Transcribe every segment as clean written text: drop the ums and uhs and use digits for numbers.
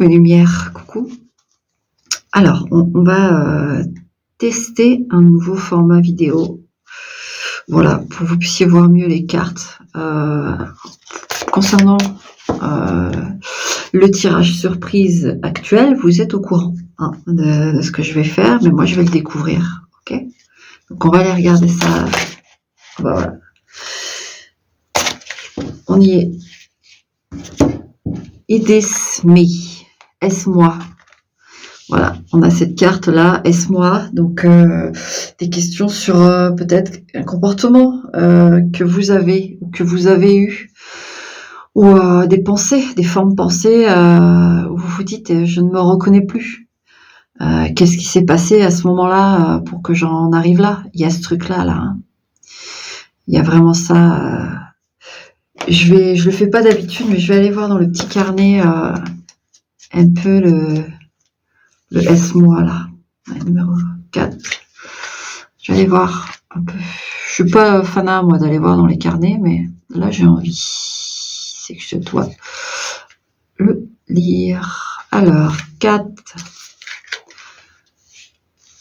mes lumières, coucou. Alors, on va tester un nouveau format vidéo. Voilà, pour que vous puissiez voir mieux les cartes. Concernant le tirage surprise actuel, vous êtes au courant de ce que je vais faire, mais moi je vais le découvrir. Ok, donc on va aller regarder ça. Voilà. On y est. It me. Est-ce moi? Voilà, on a cette carte-là, est-ce moi? Donc, des questions sur peut-être un comportement que vous avez ou que vous avez eu, ou des pensées, des formes pensées où vous vous dites je ne me reconnais plus. Qu'est-ce qui s'est passé à ce moment-là pour que j'en arrive là? Il y a ce truc-là, là. Hein. Il y a vraiment ça. Je le fais pas d'habitude, mais je vais aller voir dans le petit carnet un peu le S-moi là, numéro 4. Je vais aller voir un peu. Je suis pas fanat moi d'aller voir dans les carnets, mais là j'ai envie. C'est que je dois le lire. Alors, 4.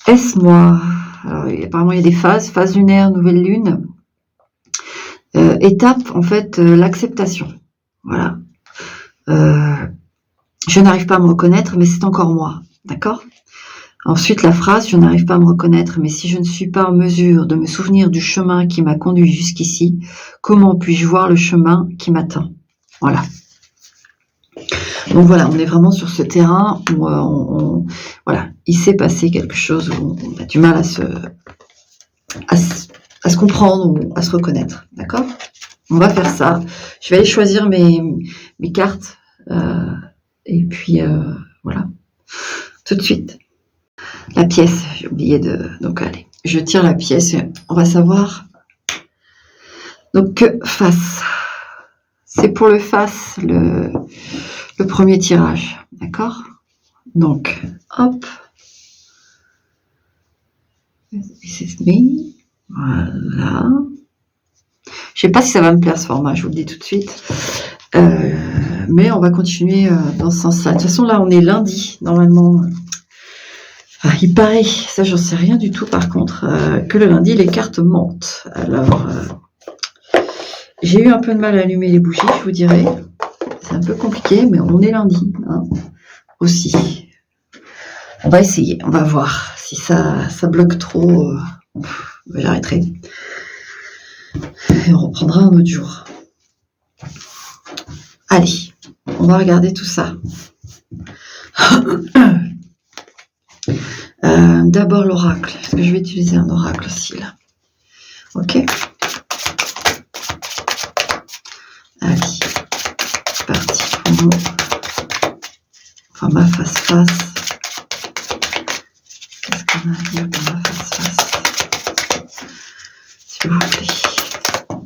S-moi. Alors, apparemment il y a des phases. Phase lunaire, nouvelle lune. Étape, en fait, l'acceptation. Voilà. Je n'arrive pas à me reconnaître, mais c'est encore moi. D'accord ? Ensuite, la phrase « Je n'arrive pas à me reconnaître, mais si je ne suis pas en mesure de me souvenir du chemin qui m'a conduit jusqu'ici, comment puis-je voir le chemin qui m'attend ?» Voilà. Donc voilà, on est vraiment sur ce terrain où voilà, il s'est passé quelque chose où on a du mal à se comprendre ou à se reconnaître. D'accord ? On va faire ça. Je vais aller choisir mes cartes et puis voilà, tout de suite. La pièce, j'ai oublié de... Donc allez, je tire la pièce et on va savoir. Donc face. C'est pour le face, le premier tirage. D'accord ? Donc, hop. This is me. Voilà. Je sais pas si ça va me plaire ce format, je vous le dis tout de suite. Mais on va continuer dans ce sens-là. De toute façon, là, on est lundi, normalement. Ah, il paraît, ça j'en sais rien du tout par contre, que le lundi les cartes mentent. Alors, j'ai eu un peu de mal à allumer les bougies, je vous dirais. C'est un peu compliqué, mais on est lundi hein, aussi. On va essayer, on va voir si ça bloque trop. J'arrêterai. Et on reprendra un autre jour. Allez, on va regarder tout ça. D'abord l'oracle. Est-ce que je vais utiliser un oracle aussi là? Ok. Allez, c'est parti pour ma face-face. Qu'est-ce qu'on a à dire pour ma face-face? S'il vous plaît.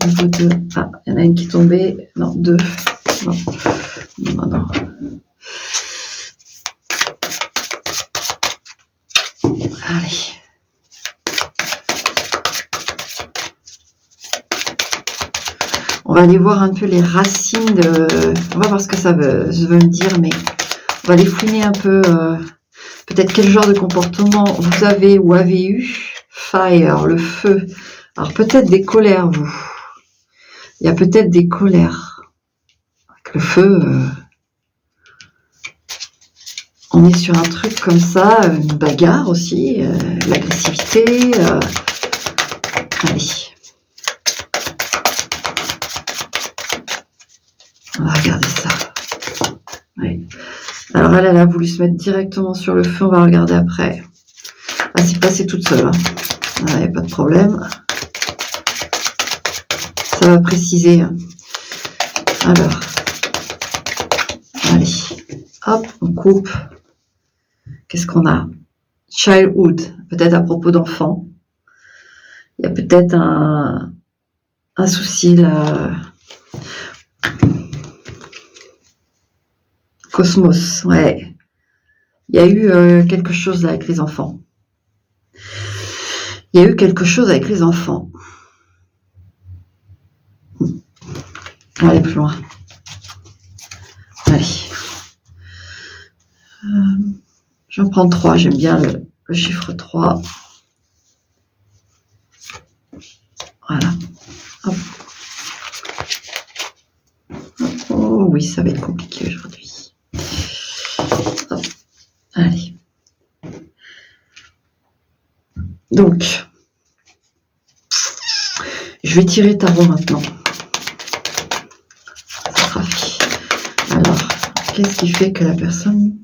Niveau 2. Ah, il y en a une qui est tombée. Non, 2. Non. Non. Allez. On va aller voir un peu les racines de... On va voir ce que ça veut me dire, mais on va aller fouiner un peu peut-être quel genre de comportement vous avez ou avez eu. Fire, le feu. Alors peut-être des colères, vous. Il y a peut-être des colères. Avec le feu... On est sur un truc comme ça, une bagarre aussi, l'agressivité. Allez. On va regarder ça. Oui. Alors elle a voulu se mettre directement sur le feu, on va regarder après. Elle s'est passée toute seule. Il n'y a pas de problème. Ça va préciser. Alors. Allez. Hop, on coupe. Qu'est-ce qu'on a? Childhood, peut-être à propos d'enfants. Il y a peut-être un souci là. Cosmos, ouais. Il y a eu quelque chose là avec les enfants. Il y a eu quelque chose avec les enfants. Allez, plus loin. Allez. Je vais en prendre 3, j'aime bien le chiffre 3. Voilà. Hop. Oh oui, ça va être compliqué aujourd'hui. Allez. Donc, je vais tirer tarot maintenant. Ça sera fait. Alors, qu'est-ce qui fait que la personne,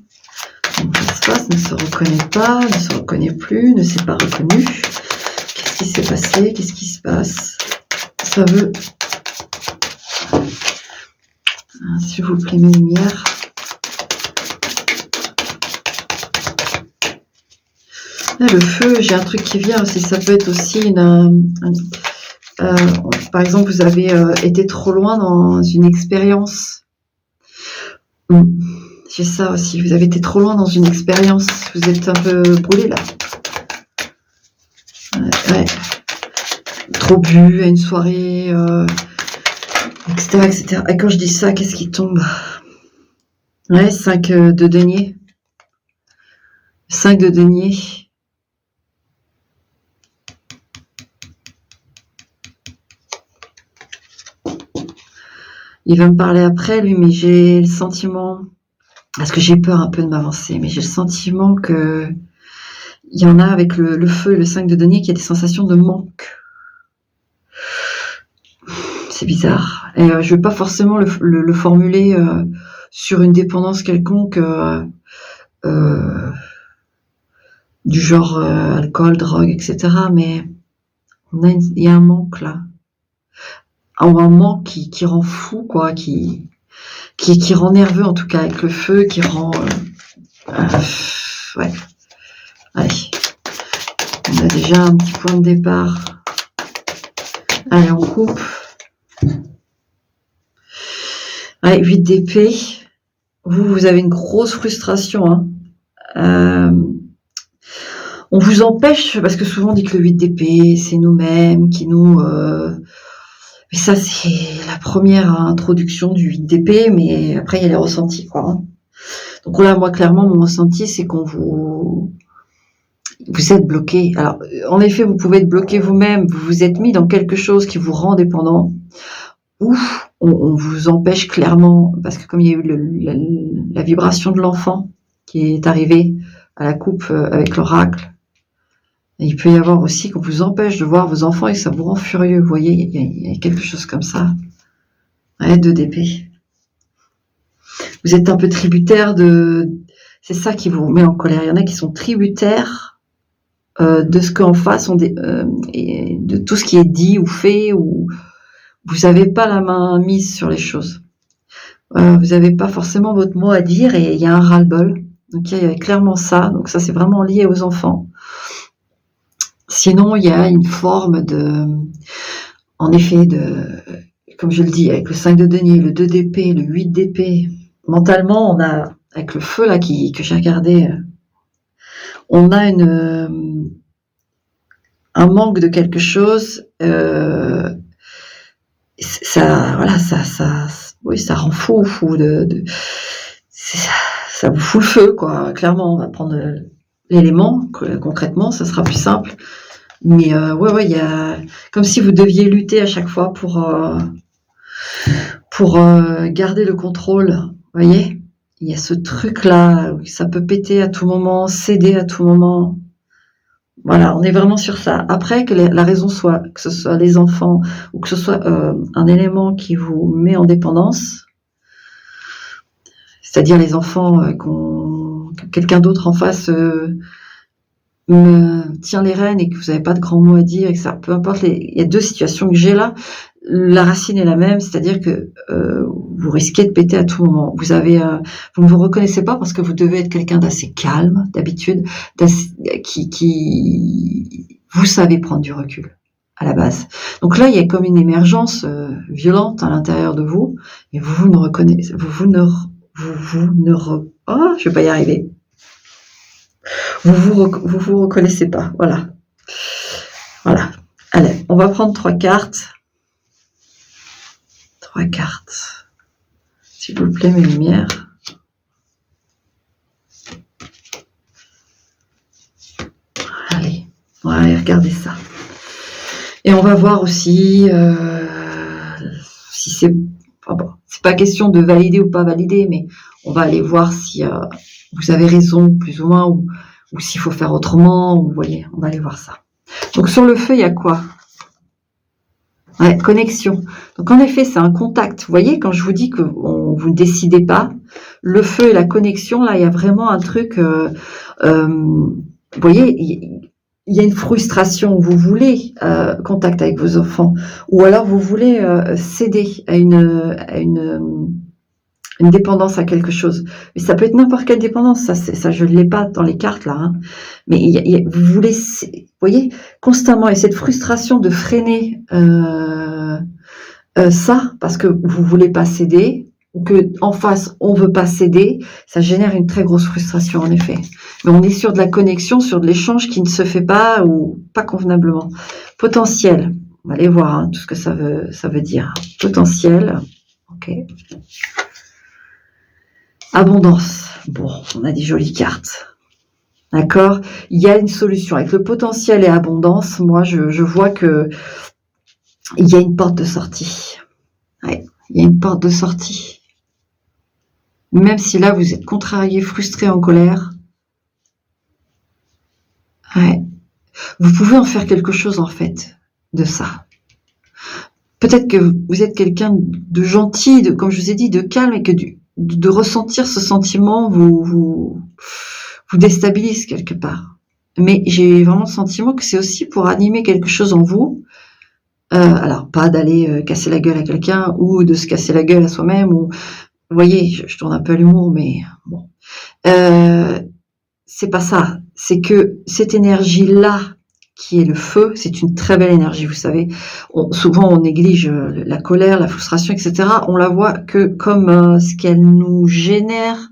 comment ça se passe, ne se reconnaît pas, ne se reconnaît plus, ne s'est pas reconnue? Qu'est-ce qui s'est passé? Qu'est-ce qui se passe? Ça veut... S'il vous plaît, mes lumières. Là, le feu, j'ai un truc qui vient aussi. Ça peut être aussi par exemple, vous avez été trop loin dans une expérience. J'ai ça aussi. Vous avez été trop loin dans une expérience. Vous êtes un peu brûlé là. Ouais. Trop bu à une soirée, etc., etc. Et quand je dis ça, qu'est-ce qui tombe? Ouais, 5 de denier. 5 de denier. Il va me parler après, lui, mais j'ai le sentiment, parce que j'ai peur un peu de m'avancer, mais j'ai le sentiment que il y en a avec le feu et le 5 de denier qui a des sensations de manque. C'est bizarre. Et je ne vais pas forcément le formuler sur une dépendance quelconque du genre alcool, drogue, etc. Mais il y a un manque là. Ou un manque qui rend fou, quoi, qui rend nerveux en tout cas, avec le feu, qui rend... ouais. Allez. On a déjà un petit point de départ. Allez, on coupe. Ouais, 8 d'épée. Vous avez une grosse frustration. Hein. On vous empêche, parce que souvent on dit que le 8 d'épée, c'est nous-mêmes qui nous... Mais ça, c'est la première introduction du 8 d'épée, mais après, il y a les ressentis, quoi. Hein. Donc là, moi, clairement, mon ressenti, c'est qu'on vous êtes bloqué. Alors, en effet, vous pouvez être bloqué vous-même, vous vous êtes mis dans quelque chose qui vous rend dépendant, ou on vous empêche clairement, parce que comme il y a eu la vibration de l'enfant qui est arrivée à la coupe avec l'oracle, il peut y avoir aussi qu'on vous empêche de voir vos enfants et que ça vous rend furieux. Vous voyez, il y a quelque chose comme ça. Ouais, 2 d'épée. Vous êtes un peu tributaire de... C'est ça qui vous met en colère. Il y en a qui sont tributaires de ce qu'en face, et de tout ce qui est dit ou fait, ou vous n'avez pas la main mise sur les choses. Vous n'avez pas forcément votre mot à dire et il y a un ras-le-bol. Donc il y a clairement ça. Donc ça, c'est vraiment lié aux enfants. Sinon, il y a une forme en effet, comme je le dis, avec le 5 de denier, le 2 d'épée, le 8 d'épée, mentalement, on a, avec le feu là que j'ai regardé, on a un manque de quelque chose. Ça, voilà, oui, ça rend fou ça vous fout le feu, quoi. Clairement, on va prendre l'élément, concrètement, ça sera plus simple. Mais ouais, il y a comme si vous deviez lutter à chaque fois pour garder le contrôle. Vous voyez, il y a ce truc-là où ça peut péter à tout moment, céder à tout moment. Voilà, on est vraiment sur ça. Après, que la raison soit, que ce soit les enfants ou que ce soit un élément qui vous met en dépendance, c'est-à-dire les enfants que quelqu'un d'autre en face me tient les rênes et que vous n'avez pas de grands mots à dire, et que ça, peu importe, il y a 2 situations que j'ai là. La racine est la même, c'est-à-dire que vous risquez de péter à tout moment. Vous ne vous reconnaissez pas parce que vous devez être quelqu'un d'assez calme, d'habitude, qui vous savez prendre du recul à la base. Donc là, il y a comme une émergence violente à l'intérieur de vous, et vous ne reconnaissez, oh, je vais pas y arriver. Vous reconnaissez pas, voilà. Voilà. Allez, on va prendre 3 cartes. 3 cartes. S'il vous plaît, mes lumières. Ouais, regardez ça. Et on va voir aussi si c'est... Enfin bon, c'est pas question de valider ou pas valider, mais on va aller voir si vous avez raison, plus ou moins, ou s'il faut faire autrement. Vous voyez, on va aller voir ça. Donc sur le feu, il y a quoi? Ouais, connexion. Donc en effet, c'est un contact. Vous voyez, quand je vous dis que vous ne décidez pas, le feu et la connexion, là, il y a vraiment un truc. Vous voyez, il y a une frustration. Vous voulez contact avec vos enfants, ou alors vous voulez céder à une dépendance à quelque chose. Mais ça peut être n'importe quelle dépendance. Ça, je ne l'ai pas dans les cartes là. Hein. Mais vous voulez, vous voyez, constamment, et cette frustration de freiner ça parce que vous voulez pas céder, ou que en face on veut pas céder, ça génère une très grosse frustration en effet. Mais on est sur de la connexion, sur de l'échange qui ne se fait pas ou pas convenablement. Potentiel. On va aller voir hein, tout ce que ça veut dire. Potentiel. Ok. Abondance. Bon, on a des jolies cartes. D'accord? Il y a une solution. Avec le potentiel et abondance, moi, je vois que il y a une porte de sortie. Ouais, il y a une porte de sortie. Même si là, vous êtes contrarié, frustré, en colère. Ouais. Vous pouvez en faire quelque chose, en fait, de ça. Peut-être que vous êtes quelqu'un de gentil, comme je vous ai dit, de calme, et que de ressentir ce sentiment vous déstabilise quelque part. Mais j'ai vraiment le sentiment que c'est aussi pour animer quelque chose en vous. Alors, pas d'aller casser la gueule à quelqu'un ou de se casser la gueule à soi-même. Ou, vous voyez, je tourne un peu à l'humour, mais bon. C'est pas ça. C'est que cette énergie-là, qui est le feu, c'est une très belle énergie, vous savez. Souvent, on néglige la colère, la frustration, etc. On la voit que comme ce qu'elle nous génère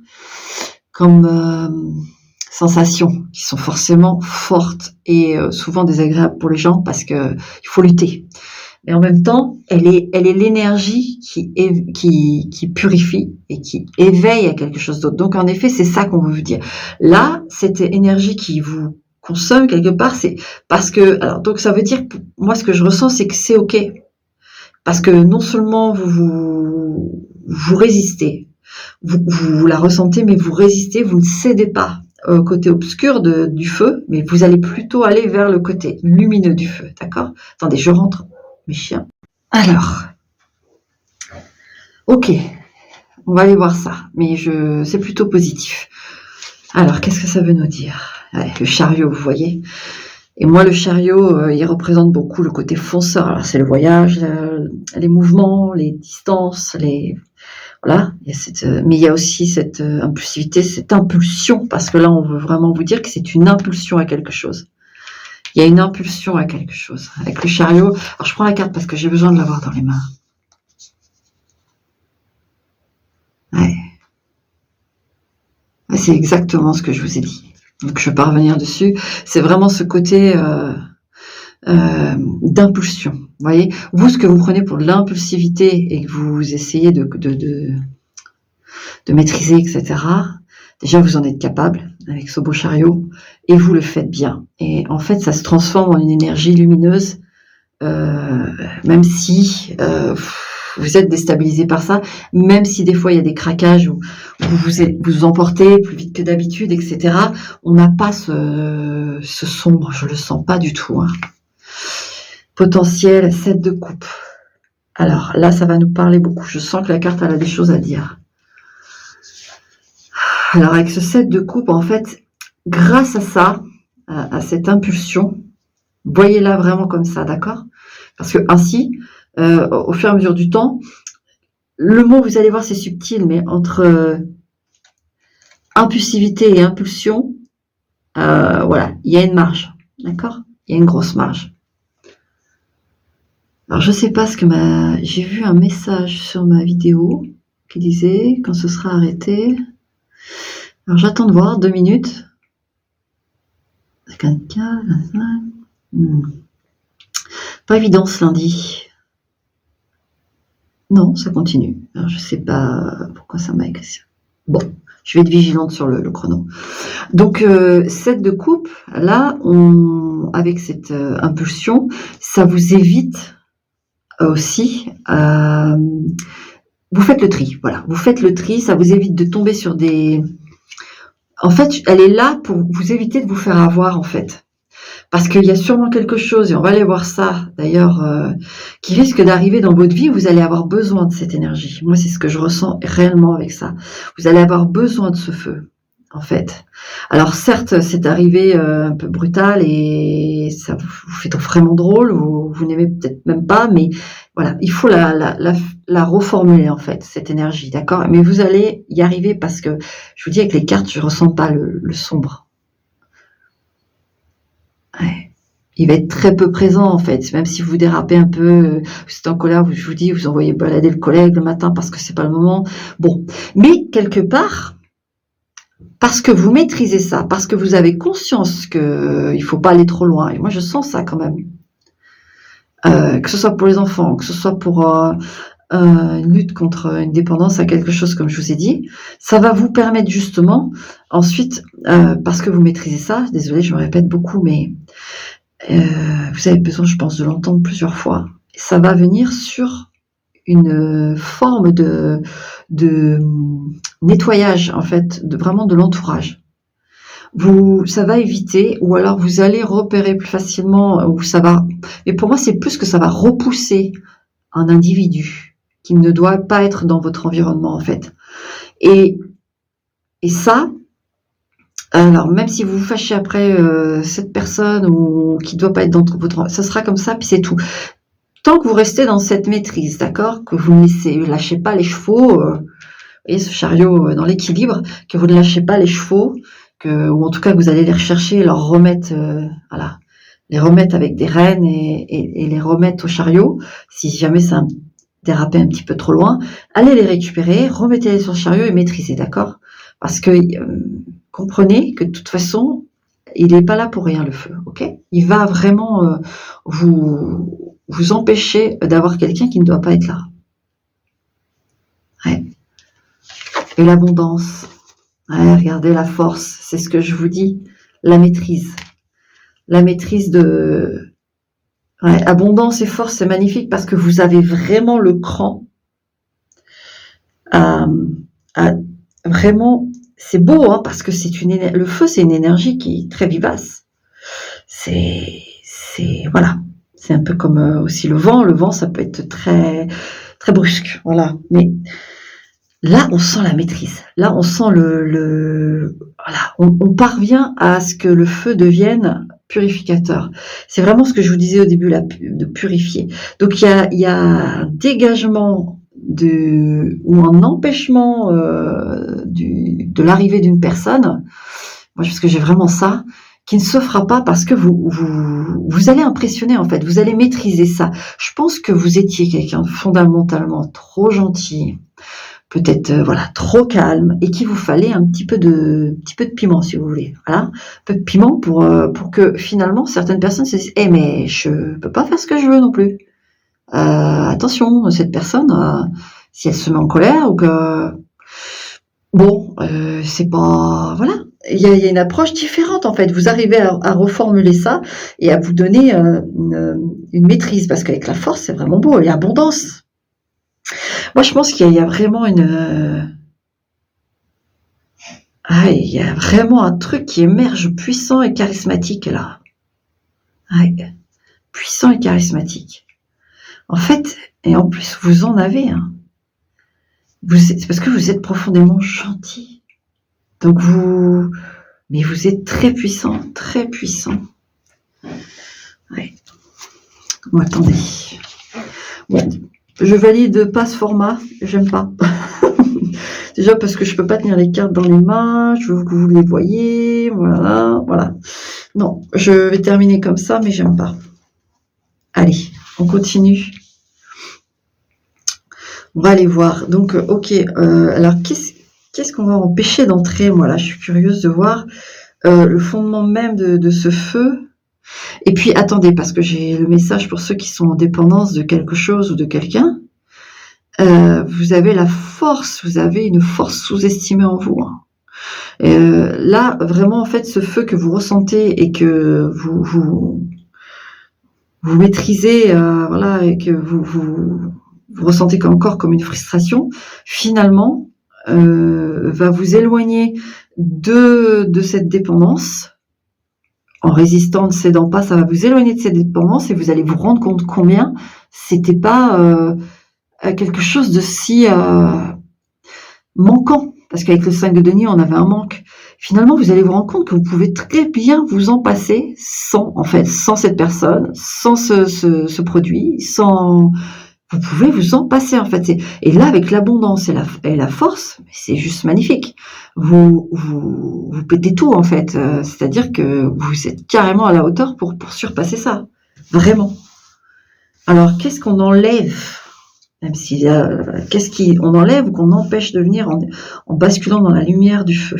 comme sensations qui sont forcément fortes et souvent désagréables pour les gens parce que il faut lutter. Mais en même temps, elle est l'énergie qui purifie et qui éveille à quelque chose d'autre. Donc en effet, c'est ça qu'on veut vous dire. Là, cette énergie qui vous consomme quelque part, c'est parce que, alors donc ça veut dire, moi ce que je ressens, c'est que c'est ok, parce que non seulement vous résistez, vous la ressentez, mais vous résistez, vous ne cédez pas au côté obscur du feu, mais vous allez plutôt aller vers le côté lumineux du feu, d'accord? Attendez, je rentre mes chiens. Alors, ok, on va aller voir ça, mais c'est plutôt positif. Alors, qu'est-ce que ça veut nous dire? Ouais, le chariot, vous voyez. Et moi, le chariot, il représente beaucoup le côté fonceur. Alors, c'est le voyage, les mouvements, les distances, voilà. Mais il y a aussi cette impulsivité, cette impulsion, parce que là, on veut vraiment vous dire que c'est une impulsion à quelque chose. Il y a une impulsion à quelque chose. Avec le chariot, alors je prends la carte parce que j'ai besoin de l'avoir dans les mains. Ouais. C'est exactement ce que je vous ai dit. Donc je ne vais pas revenir dessus. C'est vraiment ce côté d'impulsion. Vous voyez, vous, ce que vous prenez pour de l'impulsivité et que vous essayez de maîtriser, etc., déjà, vous en êtes capable avec ce beau chariot et vous le faites bien. Et en fait, ça se transforme en une énergie lumineuse, même si vous êtes déstabilisé par ça, même si des fois il y a des craquages où vous emportez plus vite que d'habitude, etc. On n'a pas ce sombre, je le sens pas du tout. Hein. Potentiel, 7 de coupe. Alors là, ça va nous parler beaucoup. Je sens que la carte elle a des choses à dire. Alors avec ce 7 de coupe, en fait, grâce à ça, à cette impulsion, voyez-la vraiment comme ça, d'accord? Parce que ainsi, au fur et à mesure du temps, le mot, vous allez voir, c'est subtil, mais entre impulsivité et impulsion, voilà, il y a une marge, d'accord? Il y a une grosse marge. Alors je sais pas ce que j'ai vu un message sur ma vidéo qui disait quand ce sera arrêté. Alors j'attends de voir 2 minutes. 24, 25. Pas évident ce lundi. Non, ça continue. Alors je sais pas pourquoi ça m'a écrit ça. Bon, je vais être vigilante sur le chrono. Donc 7 de coupe, là, avec cette impulsion, ça vous évite aussi, vous faites le tri, voilà, vous faites le tri, ça vous évite de tomber sur des... En fait, elle est là pour vous éviter de vous faire avoir, en fait. Parce qu'il y a sûrement quelque chose, et on va aller voir ça d'ailleurs, qui risque d'arriver dans votre vie, vous allez avoir besoin de cette énergie. Moi, c'est ce que je ressens réellement avec ça. Vous allez avoir besoin de ce feu, en fait. Alors certes, c'est arrivé un peu brutal et ça vous fait vraiment drôle, vous n'aimez peut-être même pas, mais voilà, il faut la reformuler, en fait, cette énergie, d'accord? Mais vous allez y arriver parce que, je vous dis, avec les cartes, je ressens pas le sombre. Ouais. Il va être très peu présent, en fait, même si vous dérapez un peu, vous êtes en colère, je vous dis, vous envoyez balader le collègue le matin parce que c'est pas le moment. Bon, mais quelque part, parce que vous maîtrisez ça, parce que vous avez conscience qu'il faut pas aller trop loin, et moi je sens ça quand même, que ce soit pour les enfants, que ce soit pour une lutte contre une dépendance à quelque chose, comme je vous ai dit, ça va vous permettre justement, ensuite, parce que vous maîtrisez ça, désolée, je me répète beaucoup, mais vous avez besoin, je pense, de l'entendre plusieurs fois. Ça va venir sur une forme de nettoyage, en fait, vraiment de l'entourage. Ça va éviter, ou alors vous allez repérer plus facilement, ou ça va... Et pour moi, c'est plus que ça va repousser un individu qui ne doit pas être dans votre environnement, en fait. Et ça... Alors, même si vous vous fâchez après cette personne ou qui ne doit pas être dans votre... Ça sera comme ça, puis c'est tout. Tant que vous restez dans cette maîtrise, d'accord, que vous ne lâchez pas les chevaux, et ce chariot dans l'équilibre, que vous ne lâchez pas les chevaux, ou en tout cas que vous allez les rechercher et leur remettre, voilà, les remettre avec des rênes et les remettre au chariot, si jamais ça dérapé un petit peu trop loin, allez les récupérer, remettez-les sur le chariot et maîtrisez, d'accord? Parce que comprenez que de toute façon, il n'est pas là pour rien, le feu, ok? Il va vraiment vous empêcher d'avoir quelqu'un qui ne doit pas être là. Ouais. Et l'abondance. Ouais, regardez la force, c'est ce que je vous dis. La maîtrise. La maîtrise de... Ouais, abondance et force, c'est magnifique parce que vous avez vraiment le cran à vraiment... C'est beau, hein, parce que le feu, c'est une énergie qui est très vivace. Voilà. C'est un peu comme aussi le vent. Le vent, ça peut être très, très brusque. Voilà. Mais là, on sent la maîtrise. Là, on sent voilà. On parvient à ce que le feu devienne purificateur. C'est vraiment ce que je vous disais au début, de purifier. Donc, il y a un dégagement ou un empêchement de l'arrivée d'une personne, moi parce que j'ai vraiment ça, qui ne se fera pas parce que vous allez impressionner, en fait, vous allez maîtriser ça. Je pense que vous étiez quelqu'un de fondamentalement trop gentil, peut-être voilà, trop calme, et qu'il vous fallait un petit peu de piment, si vous voulez. Voilà, un peu de piment pour que finalement certaines personnes se disent mais je peux pas faire ce que je veux non plus. Attention, cette personne, si elle se met en colère ou que... Bon, c'est pas... Voilà, il y a une approche différente, en fait. Vous arrivez à reformuler ça et à vous donner une maîtrise, parce qu'avec la force, c'est vraiment beau, et l'abondance. Moi, je pense qu'il y a vraiment il y a vraiment un truc qui émerge puissant et charismatique, là. Ouais, puissant et charismatique. En fait, et en plus, vous en avez, hein. C'est parce que vous êtes profondément gentil. Donc mais vous êtes très puissant, très puissant. Ouais. Bon, attendez. Bon, je valide pas ce format, j'aime pas. Déjà parce que je peux pas tenir les cartes dans les mains, je veux que vous les voyez, voilà. Non, je vais terminer comme ça, mais j'aime pas. Allez, on continue. On va aller voir. Donc, ok. Alors, qu'est-ce qu'on va empêcher d'entrer? Moi, là, je suis curieuse de voir le fondement même de ce feu. Et puis, attendez, parce que j'ai le message pour ceux qui sont en dépendance de quelque chose ou de quelqu'un. Vous avez la force, vous avez une force sous-estimée en vous. Hein. Là, vraiment, en fait, ce feu que vous ressentez et que vous maîtrisez, voilà, et que vous ressentez encore comme une frustration, finalement, va vous éloigner de cette dépendance. En résistant, ne cédant pas, ça va vous éloigner de cette dépendance et vous allez vous rendre compte combien c'était pas quelque chose de si manquant. Parce qu'avec le 5 de denier, on avait un manque. Finalement, vous allez vous rendre compte que vous pouvez très bien vous en passer sans cette personne, sans ce produit, sans... Vous pouvez vous en passer, en fait. Et là, avec l'abondance et la force, c'est juste magnifique. Vous pétez tout, en fait. C'est-à-dire que vous êtes carrément à la hauteur pour surpasser ça. Vraiment. Alors, qu'est-ce qu'on enlève? Même si, qu'est-ce qu'on enlève ou qu'on empêche de venir en basculant dans la lumière du feu?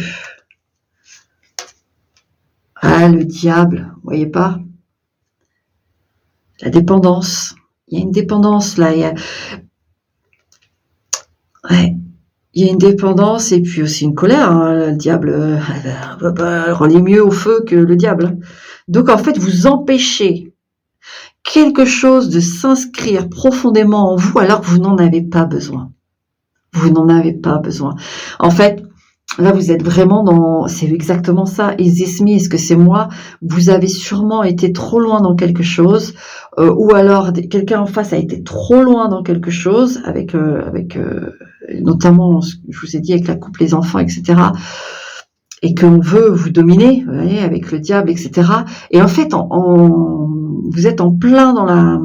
Ah, le diable, vous voyez pas? La dépendance. Il y a une dépendance, là. Il y a une dépendance et puis aussi une colère. Hein. Le diable relie mieux au feu que le diable. Donc, en fait, vous empêchez quelque chose de s'inscrire profondément en vous alors que vous n'en avez pas besoin. Vous n'en avez pas besoin. En fait, là, vous êtes vraiment dans... C'est exactement ça. Is this me? Est-ce que c'est moi? Vous avez sûrement été trop loin dans quelque chose, ou alors quelqu'un en face a été trop loin dans quelque chose, avec notamment, ce que je vous ai dit, avec la couple, les enfants, etc. Et qu'on veut vous dominer, vous voyez, avec le diable, etc. Et en fait, vous êtes en plein dans la...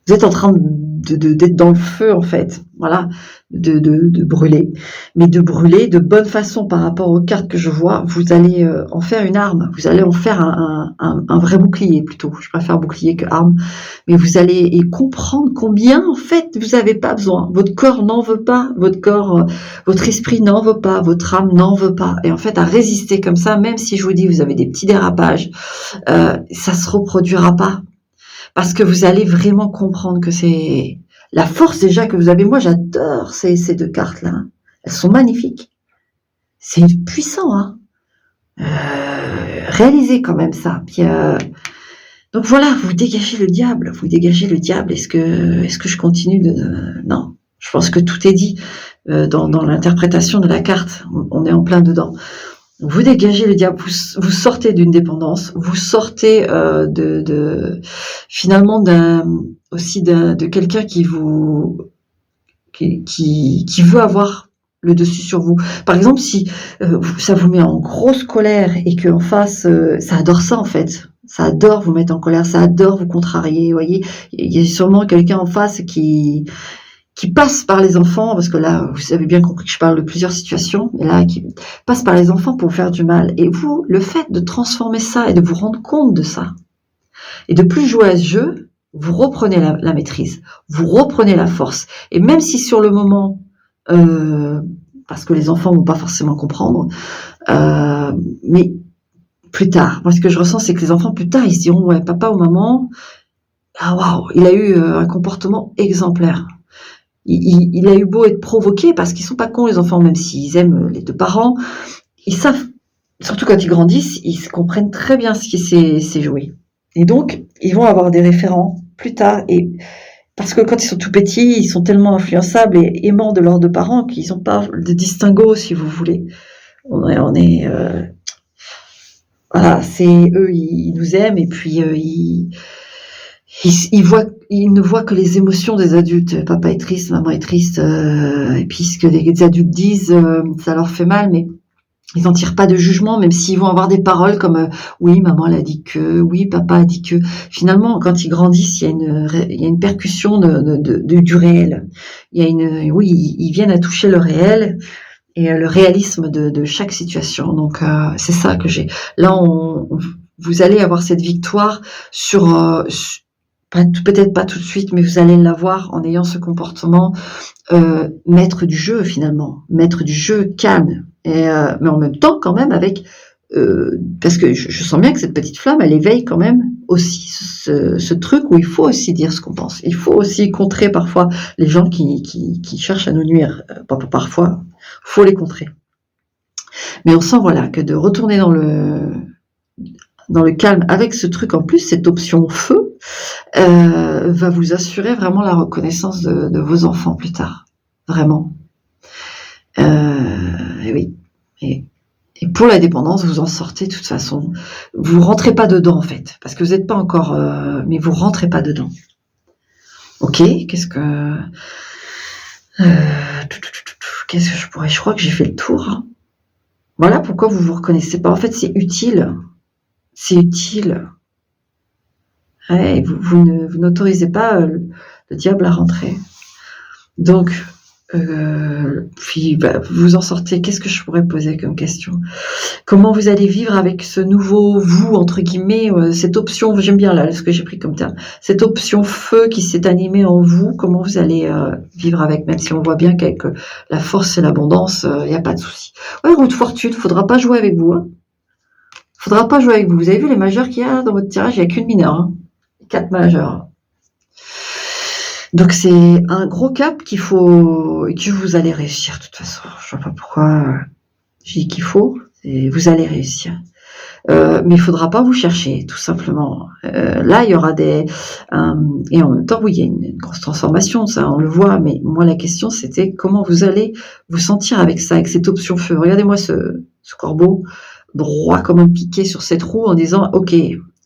Vous êtes en train d'être dans le feu, en fait, voilà, de brûler, mais de brûler de bonne façon par rapport aux cartes que je vois. Vous allez en faire une arme, vous allez en faire un vrai bouclier plutôt. Je préfère bouclier que arme, mais vous allez comprendre combien en fait vous n'avez pas besoin. Votre corps n'en veut pas, votre esprit n'en veut pas, votre âme n'en veut pas. Et en fait, à résister comme ça, même si je vous dis vous avez des petits dérapages, ça se reproduira pas. Parce que vous allez vraiment comprendre que c'est la force déjà que vous avez. Moi, j'adore ces deux cartes-là. Elles sont magnifiques. C'est puissant, hein. Réalisez quand même ça. Puis, donc voilà, vous dégagez le diable. Vous dégagez le diable. Est-ce que je continue de... Non, je pense que tout est dit dans l'interprétation de la carte. On est en plein dedans. Vous dégagez le diable, vous sortez d'une dépendance, vous sortez finalement de quelqu'un qui veut avoir le dessus sur vous. Par exemple, si ça vous met en grosse colère et qu'en face, ça adore ça en fait. Ça adore vous mettre en colère, ça adore vous contrarier, vous voyez. Il y a sûrement quelqu'un en face qui passe par les enfants, parce que là, vous avez bien compris que je parle de plusieurs situations, mais là, qui passe par les enfants pour vous faire du mal. Et vous, le fait de transformer ça et de vous rendre compte de ça, et de plus jouer à ce jeu, vous reprenez la maîtrise, vous reprenez la force. Et même si sur le moment, parce que les enfants vont pas forcément comprendre, mais plus tard, moi ce que je ressens, c'est que les enfants, plus tard, ils se diront, ouais, papa ou maman, ah waouh, il a eu un comportement exemplaire. Il a eu beau être provoqué, parce qu'ils sont pas cons les enfants, même s'ils aiment les deux parents, ils savent, surtout quand ils grandissent, ils comprennent très bien ce qui s'est joué. Et donc, ils vont avoir des référents plus tard, et parce que quand ils sont tout petits, ils sont tellement influençables et aimants de leurs deux parents qu'ils n'ont pas de distinguo, si vous voulez. Voilà, c'est eux, ils nous aiment, et puis ils ne voient que les émotions des adultes. Papa est triste, maman est triste, et puis ce que les adultes disent, ça leur fait mal, mais ils n'en tirent pas de jugement, même s'ils vont avoir des paroles comme oui, maman elle a dit que, oui, papa a dit que. Finalement, quand ils grandissent, il y a une percussion du réel. Ils viennent à toucher le réel et le réalisme de chaque situation. Donc c'est ça que j'ai. Là, vous allez avoir cette victoire peut-être pas tout de suite, mais vous allez l'avoir en ayant ce comportement maître du jeu finalement, maître du jeu calme, mais en même temps quand même avec, parce que je sens bien que cette petite flamme, elle éveille quand même aussi ce truc où il faut aussi dire ce qu'on pense, il faut aussi contrer parfois les gens qui cherchent à nous nuire, parfois, faut les contrer. Mais on sent, voilà, que de retourner dans le calme avec ce truc en plus, cette option feu, va vous assurer vraiment la reconnaissance de vos enfants plus tard. Vraiment. Et oui. Et pour la dépendance, vous en sortez de toute façon. Vous rentrez pas dedans, en fait. Parce que vous n'êtes pas encore... mais vous rentrez pas dedans. Ok, qu'est-ce que je pourrais... Je crois que j'ai fait le tour. Hein. Voilà pourquoi vous vous reconnaissez pas. En fait, c'est utile. C'est utile. Ouais, vous n'autorisez pas le diable à rentrer. Donc, puis vous en sortez. Qu'est-ce que je pourrais poser comme question? Comment vous allez vivre avec ce nouveau vous, entre guillemets, cette option, j'aime bien là ce que j'ai pris comme terme, cette option feu qui s'est animée en vous, comment vous allez vivre avec, même si on voit bien qu'avec la force et l'abondance, il n'y a pas de souci. Ouais, roue de fortune, faudra pas jouer avec vous. Hein. Faudra pas jouer avec vous. Vous avez vu les majeurs qu'il y a dans votre tirage, il n'y a qu'une mineure. Hein. 4 majeurs. Donc c'est un gros cap qu'il faut, et que vous allez réussir de toute façon. Je ne vois pas pourquoi je dis qu'il faut, et vous allez réussir. Mais il faudra pas vous chercher, tout simplement. Là, il y aura et en même temps, oui, il y a une grosse transformation, ça, on le voit. Mais moi, la question, c'était comment vous allez vous sentir avec ça, avec cette option feu. Regardez-moi ce corbeau droit comme un piqué sur cette roue en disant, ok,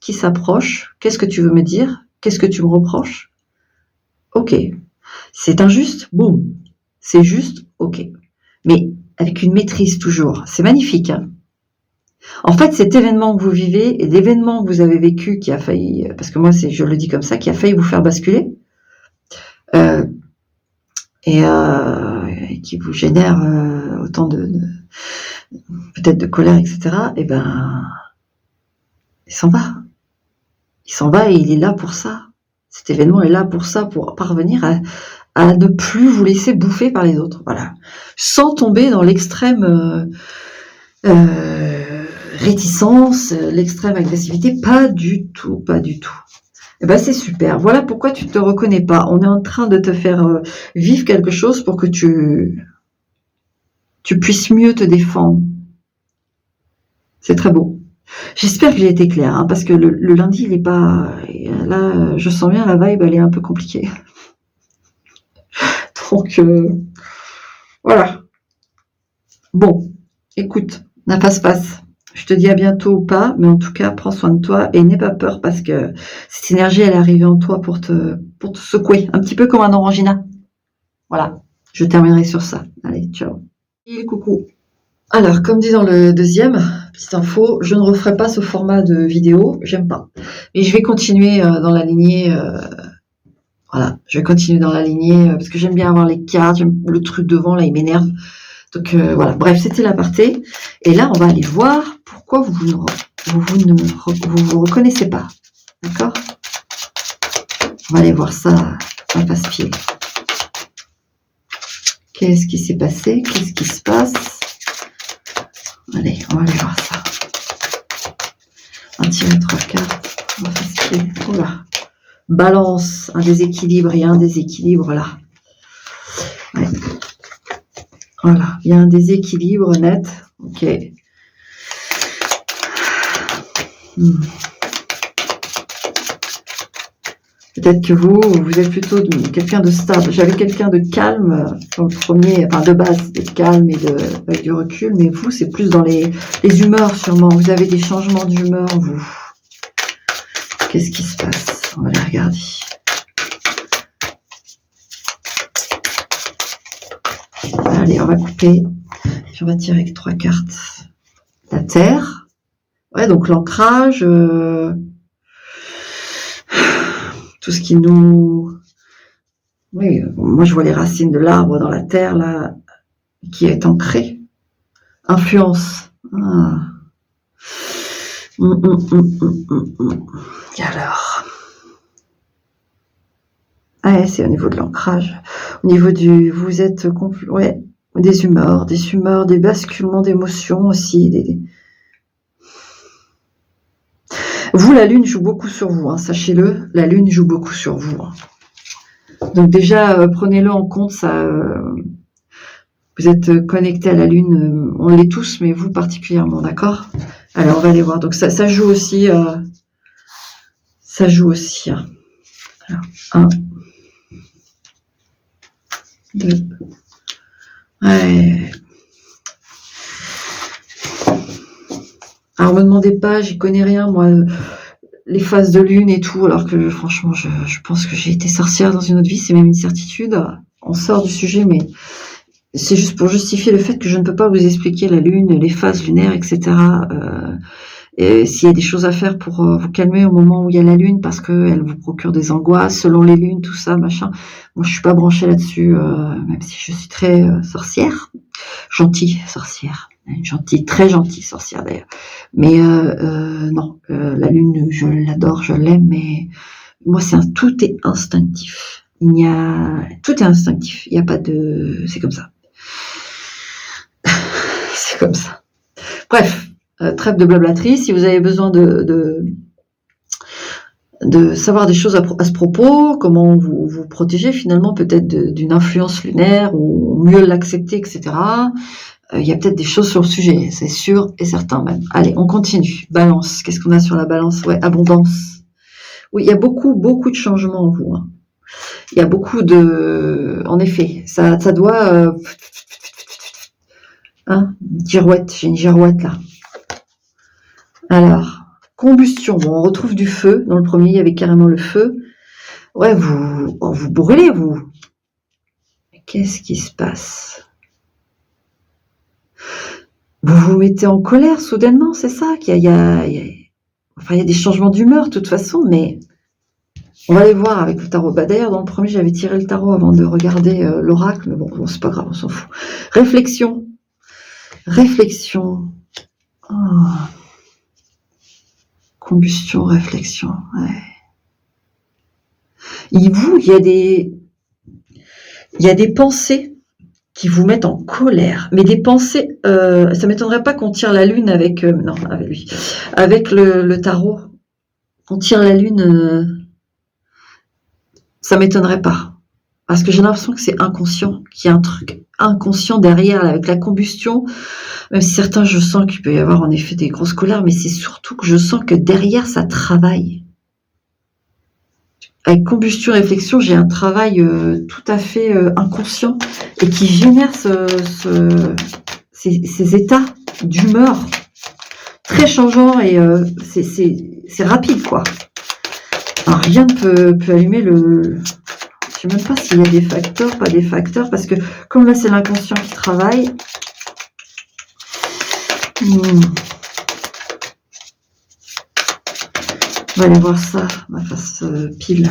qui s'approche? Qu'est-ce que tu veux me dire? Qu'est-ce que tu me reproches? Ok, c'est injuste, boum, c'est juste, ok. Mais avec une maîtrise toujours, c'est magnifique. Hein. En fait, cet événement que vous vivez et l'événement que vous avez vécu qui a failli, parce que moi, je le dis comme ça, qui a failli vous faire basculer, et qui vous génère autant peut-être de colère, etc. Et ben, il s'en va. Il s'en va et il est là pour ça. Cet événement est là pour ça, pour parvenir à ne plus vous laisser bouffer par les autres. Voilà. Sans tomber dans l'extrême réticence, l'extrême agressivité. Pas du tout, pas du tout. Eh ben, c'est super. Voilà pourquoi tu te reconnais pas. On est en train de te faire vivre quelque chose pour que tu puisses mieux te défendre. C'est très beau. J'espère que j'ai été claire, hein, parce que le lundi, il est pas... Là, je sens bien la vibe, elle est un peu compliquée. Donc, voilà. Bon, écoute, n'a pas se passe. Je te dis à bientôt ou pas, mais en tout cas, prends soin de toi et n'aie pas peur parce que cette énergie, elle est arrivée en toi pour te secouer, un petit peu comme un orangina. Voilà, je terminerai sur ça. Allez, ciao. Et coucou. Alors, comme dit dans le deuxième, petite info, je ne referai pas ce format de vidéo, j'aime pas. Mais je vais continuer dans la lignée, voilà, je vais continuer dans la lignée, parce que j'aime bien avoir les cartes, le truc devant, là, il m'énerve. Donc voilà, bref, c'était l'aparté. Et là, on va aller voir pourquoi vous vous reconnaissez pas. D'accord? On va aller voir ça à passe-pied. Qu'est-ce qui s'est passé? Qu'est-ce qui se passe? Allez, on va aller voir ça. Un tirer 3 cartes. On va passe-pied. Oh là. Balance, un déséquilibre, il y a un déséquilibre là. Ouais. Voilà, il y a un déséquilibre net. Ok. Peut-être que vous êtes plutôt quelqu'un de stable. J'avais quelqu'un de calme dans le premier, enfin de base, de calme et avec du recul, mais vous, c'est plus dans les humeurs sûrement. Vous avez des changements d'humeur, vous. Qu'est-ce qui se passe? On va les regarder. Allez, on va couper. Puis on va tirer avec 3 cartes. La terre. Ouais, donc l'ancrage. Tout ce qui nous... Oui, moi je vois les racines de l'arbre dans la terre, là, qui est ancré. Influence. Ah. Et alors? Ouais, c'est au niveau de l'ancrage. Au niveau du... Vous êtes... Ouais, des humeurs, des basculements d'émotions aussi. Vous, la lune joue beaucoup sur vous, hein, sachez-le, la lune joue beaucoup sur vous. Hein. Donc déjà, prenez-le en compte, ça. Vous êtes connecté à la Lune, on l'est tous, mais vous particulièrement, d'accord? Alors, on va aller voir. Donc, ça joue aussi. Ça joue aussi. Hein. Alors, 1, 2. Ouais. Alors, me demandez pas, j'y connais rien, moi, les phases de lune et tout, alors que franchement, je pense que j'ai été sorcière dans une autre vie, c'est même une certitude. On sort du sujet, mais c'est juste pour justifier le fait que je ne peux pas vous expliquer la lune, les phases lunaires, etc. Et s'il y a des choses à faire pour vous calmer au moment où il y a la lune, parce qu'elle vous procure des angoisses, selon les lunes, tout ça, machin. Moi, je suis pas branchée là-dessus, même si je suis très sorcière, gentille sorcière. Une gentille, très gentille sorcière d'ailleurs. Mais non, la lune, je l'adore, je l'aime, mais moi, tout est instinctif. Tout est instinctif. Il n'y a pas de, c'est comme ça. C'est comme ça. Bref, trêve de blablaterie. Si vous avez besoin de savoir des choses à ce propos, comment vous protéger finalement peut-être d'une influence lunaire ou mieux l'accepter, etc. Il y a peut-être des choses sur le sujet, c'est sûr et certain même. Allez, on continue. Balance. Qu'est-ce qu'on a sur la balance? Ouais, abondance. Oui, il y a beaucoup de changements en vous. Hein. Il y a beaucoup de... En effet, ça doit... Girouette, j'ai une girouette là. Alors, combustion. Bon, on retrouve du feu. Dans le premier, il y avait carrément le feu. Ouais, vous brûlez, vous. Mais qu'est-ce qui se passe? Vous vous mettez en colère soudainement, c'est ça? Il y a des changements d'humeur de toute façon, mais on va aller voir avec le tarot. Bah, d'ailleurs, dans le premier, j'avais tiré le tarot avant de regarder l'oracle, mais bon, c'est pas grave, on s'en fout. Réflexion. Oh. Combustion, réflexion. Ouais. Il y a des pensées qui vous mettent en colère, mais des pensées, ça m'étonnerait pas qu'on tire la lune avec le tarot, on tire la lune, ça m'étonnerait pas, parce que j'ai l'impression que c'est inconscient, qu'il y a un truc inconscient derrière, là, avec la combustion, même si certains, je sens qu'il peut y avoir en effet des grosses colères, mais c'est surtout que je sens que derrière, ça travaille. Avec combustion réflexion, j'ai un travail tout à fait inconscient et qui génère ces états d'humeur très changeants et c'est rapide quoi. Alors, rien ne peut allumer le... Je ne sais même pas s'il y a des facteurs, pas des facteurs, parce que comme là c'est l'inconscient qui travaille... On va aller voir ça, ma face pile.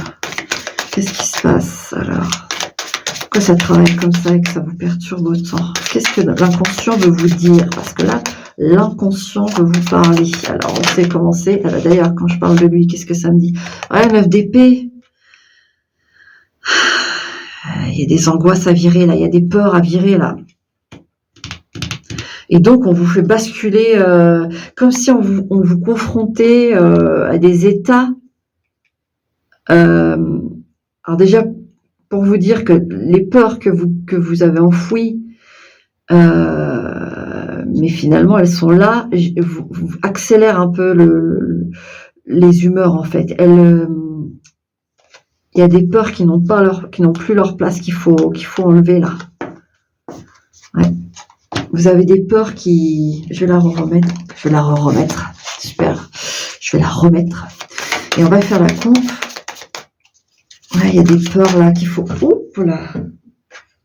Qu'est-ce qui se passe alors? Pourquoi ça travaille comme ça et que ça vous perturbe autant? Qu'est-ce que l'inconscient veut vous dire? Parce que là, l'inconscient veut vous parler. Alors, on sait comment c'est. D'ailleurs, quand je parle de lui, qu'est-ce que ça me dit? Ouais, 9 d'épée. Il y a des angoisses à virer là, il y a des peurs à virer là. Et donc, on vous fait basculer comme si on vous confrontait à des états. Alors déjà, pour vous dire que les peurs que vous avez enfouies, mais finalement, elles sont là, vous accélère un peu les humeurs, en fait. Il y a des peurs qui n'ont plus leur place, qu'il faut enlever là. Ouais. Vous avez des peurs qui... Je vais la remettre. Super. Je vais la remettre. Et on va faire la coupe. Ouais, il y a des peurs là qu'il faut... Oups là.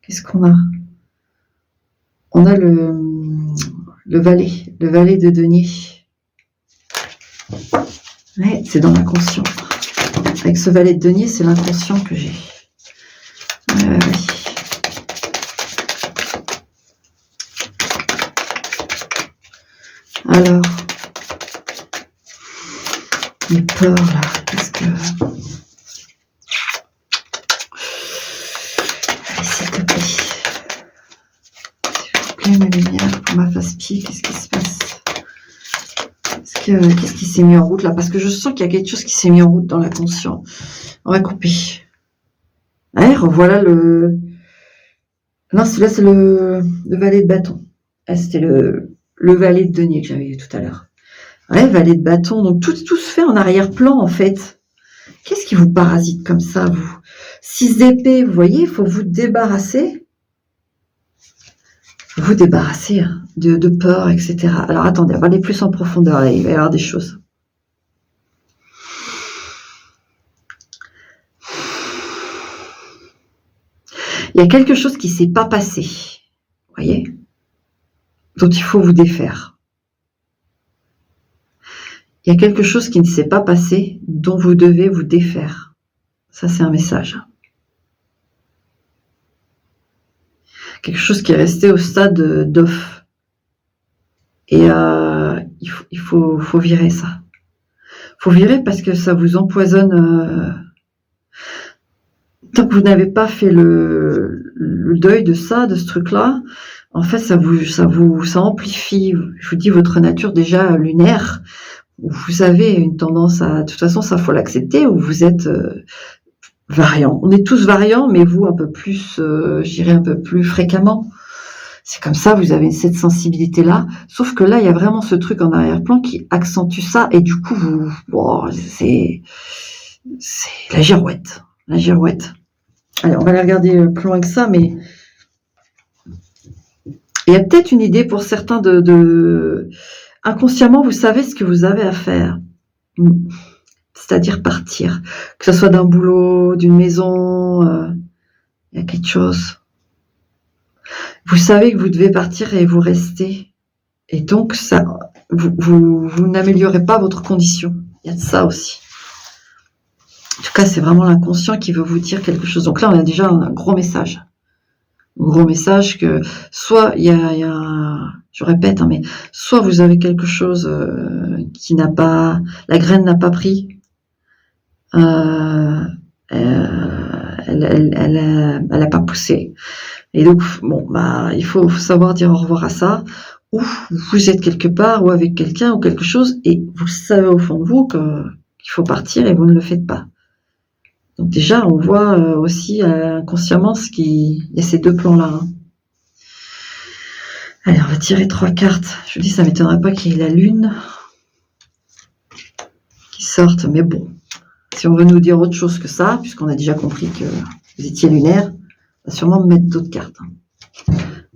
Qu'est-ce qu'on a? On a le valet de denier. Ouais, c'est dans l'inconscient. Avec ce valet de denier, c'est l'inconscient que j'ai. Oui. Alors, les peurs là, qu'est-ce que... Allez, s'il te plaît. S'il vous plaît, ma lumière pour ma face pied, qu'est-ce qui se passe? Qu'est-ce qui s'est mis en route là? Parce que je sens qu'il y a quelque chose qui s'est mis en route dans l'inconscient. On va couper. Ouais, revoilà le Non, celui-là, c'est le valet de bâton. Ah, c'était le valet de denier que j'avais eu tout à l'heure. Ouais, valet de bâton. Donc, tout se fait en arrière-plan, en fait. Qu'est-ce qui vous parasite comme ça, vous? 6 d'épée, vous voyez, il faut vous débarrasser. Vous débarrasser hein, de peur, etc. Alors, attendez, on va aller plus en profondeur. Là, il va y avoir des choses. Il y a quelque chose qui ne s'est pas passé. Vous voyez? Dont il faut vous défaire. Il y a quelque chose qui ne s'est pas passé dont vous devez vous défaire. Ça, c'est un message. Quelque chose qui est resté au stade d'œuf. Et il faut virer ça. Il faut virer parce que ça vous empoisonne. Tant que vous n'avez pas fait le deuil de ça, de ce truc-là, en fait, ça amplifie. Je vous dis, votre nature déjà lunaire, où vous avez une tendance à, de toute façon, ça faut l'accepter, où vous êtes variant. On est tous variants, mais vous un peu plus, je dirais un peu plus fréquemment. C'est comme ça, vous avez cette sensibilité-là. Sauf que là, il y a vraiment ce truc en arrière-plan qui accentue ça, et du coup, c'est la girouette. La girouette. Allez, on va aller regarder plus loin que ça, mais il y a peut-être une idée pour certains inconsciemment, vous savez ce que vous avez à faire. C'est-à-dire partir. Que ce soit d'un boulot, d'une maison, il y a quelque chose. Vous savez que vous devez partir et vous restez. Et donc, ça, vous n'améliorez pas votre condition. Il y a de ça aussi. En tout cas, c'est vraiment l'inconscient qui veut vous dire quelque chose. Donc là, on a déjà un gros message. Un gros message que soit il y a je répète, hein, mais soit vous avez quelque chose qui n'a pas, la graine n'a pas pris, elle a pas poussé. Et donc, bon, bah, il faut savoir dire au revoir à ça, ou vous êtes quelque part, ou avec quelqu'un, ou quelque chose, et vous savez au fond de vous qu'il faut partir et vous ne le faites pas. Donc déjà, on voit aussi inconsciemment il y a ces deux plans-là. Hein. Allez, on va tirer 3 cartes. Je vous dis, ça ne m'étonnerait pas qu'il y ait la lune qui sorte, mais bon, si on veut nous dire autre chose que ça, puisqu'on a déjà compris que vous étiez lunaire, on va sûrement mettre d'autres cartes.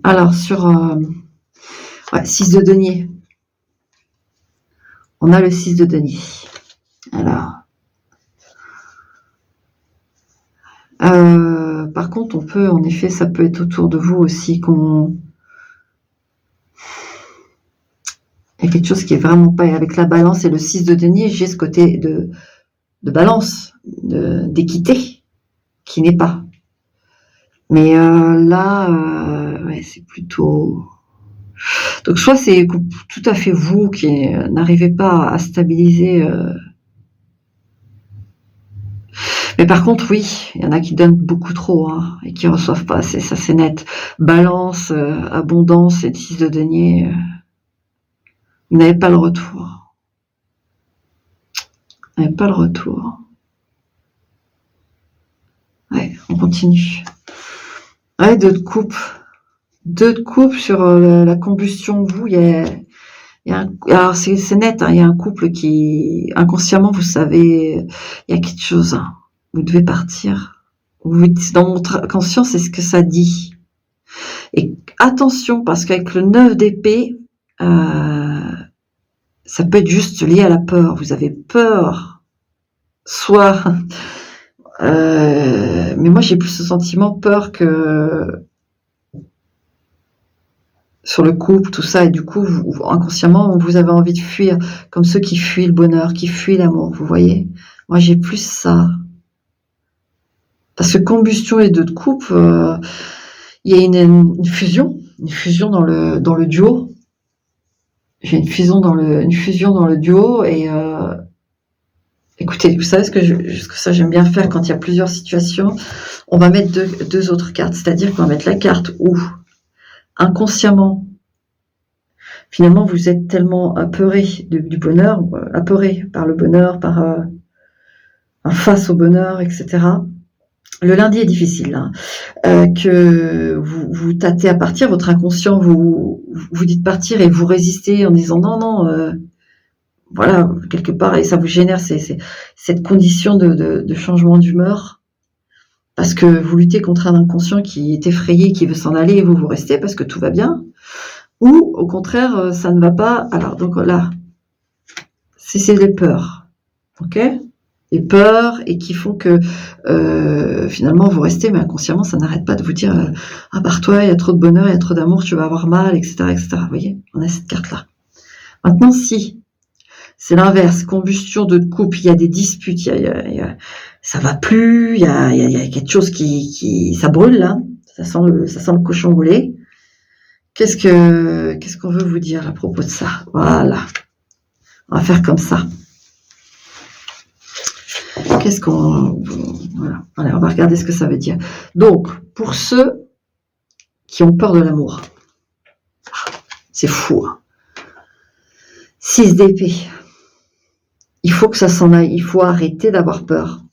Alors, sur 6 de denier. On a le 6 de denier. Alors, par contre, on peut, en effet, ça peut être autour de vous aussi il y a quelque chose qui est vraiment pas avec la balance et le 6 de denier, j'ai ce côté de balance, d'équité, qui n'est pas. Mais là, ouais, c'est plutôt... Donc soit c'est tout à fait vous qui n'arrivez pas à stabiliser... Mais par contre, oui, il y en a qui donnent beaucoup trop hein, et qui reçoivent pas assez, ça c'est net. Balance, abondance et 6 de denier, vous n'avez pas le retour. Vous n'avez pas le retour. Ouais, on continue. Ouais, 2 de coupe. 2 de coupe sur la combustion. Vous, alors c'est net, hein, il y a un couple qui, inconsciemment, vous savez, il y a quelque chose. Hein, vous devez partir. Dans votre conscience, c'est ce que ça dit. Et attention, parce qu'avec le 9 d'épée, ça peut être juste lié à la peur. Vous avez peur. Soit... mais moi, j'ai plus ce sentiment peur que sur le couple, tout ça. Et du coup, inconsciemment, vous avez envie de fuir, comme ceux qui fuient le bonheur, qui fuient l'amour, vous voyez. Moi, j'ai plus ça. Parce que combustion et 2 de coupe, il y a une fusion dans le duo. J'ai une fusion dans le duo et écoutez, vous savez ce que ça j'aime bien faire quand il y a plusieurs situations. On va mettre deux autres cartes, c'est-à-dire qu'on va mettre la carte où inconsciemment, finalement, vous êtes tellement apeuré du bonheur, apeuré par le bonheur, face au bonheur, etc. le lundi est difficile, hein, que vous tâtez à partir, votre inconscient vous dit de partir et vous résistez en disant non, non, voilà, quelque part, et ça vous génère cette condition de changement d'humeur, parce que vous luttez contre un inconscient qui est effrayé, qui veut s'en aller, et vous restez parce que tout va bien, ou au contraire, ça ne va pas. Alors, donc là, c'est les peurs, ok ? Les peurs, et qui font que finalement vous restez, mais inconsciemment ça n'arrête pas de vous dire ah, pars-toi, il y a trop de bonheur, il y a trop d'amour, tu vas avoir mal, etc., etc. Vous voyez, on a cette carte là. Maintenant, si c'est l'inverse, combustion de couple, il y a des disputes, ça va plus, il y a quelque chose qui ça brûle là, ça sent le cochon brûlé. Qu'est-ce qu'on veut vous dire à propos de ça? Voilà, on va faire comme ça. Voilà. Allez, on va regarder ce que ça veut dire. Donc, pour ceux qui ont peur de l'amour, c'est fou, hein. 6 d'épée. Il faut que ça s'en aille. Il faut arrêter d'avoir peur.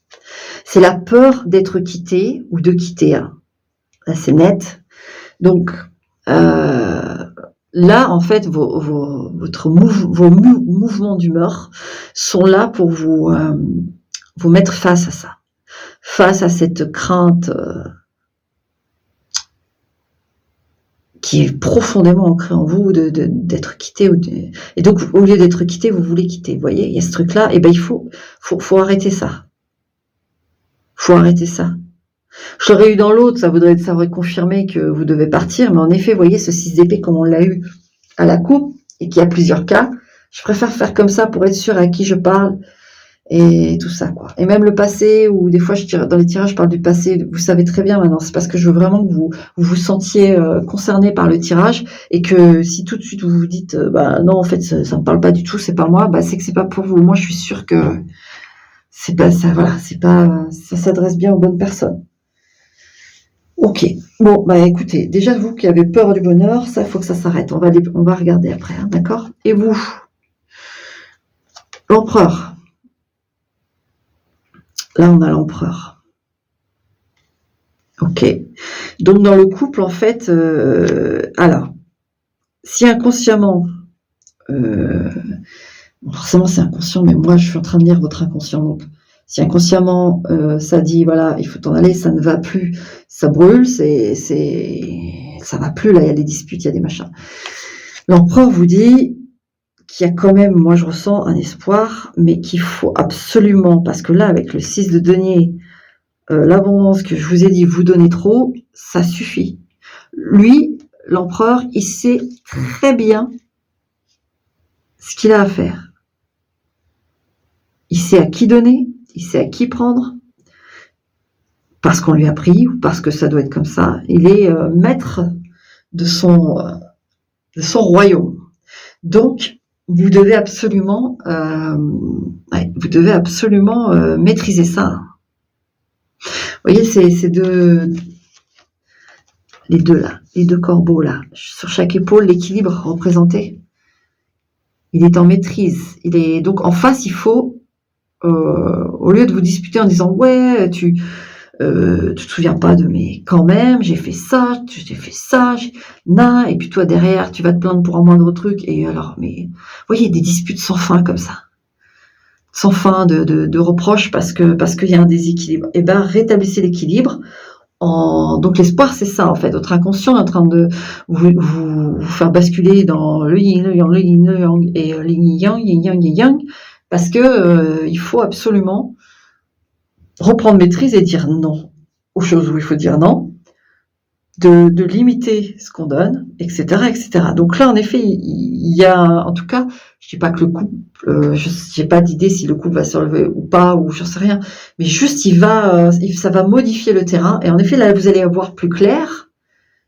C'est la peur d'être quitté ou de quitter. Hein. Là, c'est net. Donc, là, en fait, vos mouvements d'humeur sont là pour vous mettre face à ça. Face à cette crainte qui est profondément ancrée en vous d'être quitté. Et donc, au lieu d'être quitté, vous voulez quitter. Vous voyez, il y a ce truc-là. Et ben, il faut arrêter ça. Faut arrêter ça. Je l'aurais eu dans l'autre, ça aurait confirmé que vous devez partir. Mais en effet, vous voyez, ce 6 d'épée, comme on l'a eu à la coupe, et qu'il y a plusieurs cas, je préfère faire comme ça pour être sûr à qui je parle. Et tout ça, quoi. Et même le passé, ou des fois, dans les tirages, je parle du passé, vous savez très bien maintenant, c'est parce que je veux vraiment que vous sentiez concerné par le tirage, et que si tout de suite vous vous dites, bah non, en fait, ça me parle pas du tout, c'est pas moi, bah c'est que c'est pas pour vous. Moi, je suis sûre que c'est pas ça, voilà, ça s'adresse bien aux bonnes personnes. Ok. Bon, bah écoutez, déjà vous qui avez peur du bonheur, ça, faut que ça s'arrête. On va regarder après, hein, d'accord? Et vous, l'empereur. Là, on a l'empereur. Ok. Donc, dans le couple, en fait, alors, si inconsciemment, forcément c'est inconscient, mais moi, je suis en train de lire votre inconscient. Donc, si inconsciemment, ça dit, voilà, il faut t'en aller, ça ne va plus, ça brûle, ça va plus, là, il y a des disputes, il y a des machins. L'empereur vous dit qu'il y a quand même, moi, je ressens un espoir, mais qu'il faut absolument, parce que là, avec le 6 de denier, l'abondance que je vous ai dit, vous donnez trop, ça suffit. Lui, l'empereur, il sait très bien ce qu'il a à faire. Il sait à qui donner, il sait à qui prendre, parce qu'on lui a pris, ou parce que ça doit être comme ça. Il est maître de son royaume. Donc, vous devez absolument maîtriser ça. Vous voyez, les deux corbeaux là, sur chaque épaule, l'équilibre représenté, il est en maîtrise. Donc en face, il faut, au lieu de vous disputer en disant ouais, tu te souviens pas de mais quand même, j'ai fait ça, et puis toi derrière, tu vas te plaindre pour un moindre truc, et alors, mais vous voyez, des disputes sans fin comme ça. Sans fin de reproches parce qu'il y a un déséquilibre. Et ben, rétablissez l'équilibre. Donc l'espoir, c'est ça en fait. Votre inconscient est en train de vous faire basculer dans le yin, le yang, et le yin yang, parce que il faut absolument reprendre maîtrise et dire non aux choses où il faut dire non, de limiter ce qu'on donne, etc., etc. Donc là, en effet, il y a, en tout cas, je dis pas que le couple, j'ai pas d'idée si le couple va se relever ou pas, ou j'en sais rien, mais juste ça va modifier le terrain, et en effet, là, vous allez avoir plus clair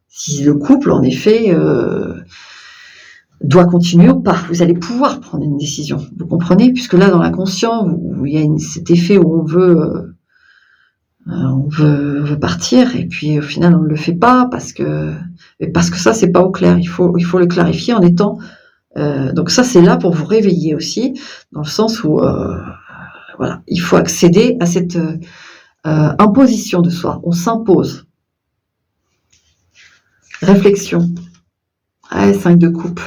si le couple, en effet, doit continuer ou pas. Vous allez pouvoir prendre une décision, vous comprenez, puisque là, dans l'inconscient, où il y a cet effet où on veut partir, et puis au final on ne le fait pas parce que ça c'est pas au clair. Il faut le clarifier en étant donc ça c'est là pour vous réveiller aussi, dans le sens où voilà, il faut accéder à Imposition de soi, on s'impose. Réflexion. 5 de coupe.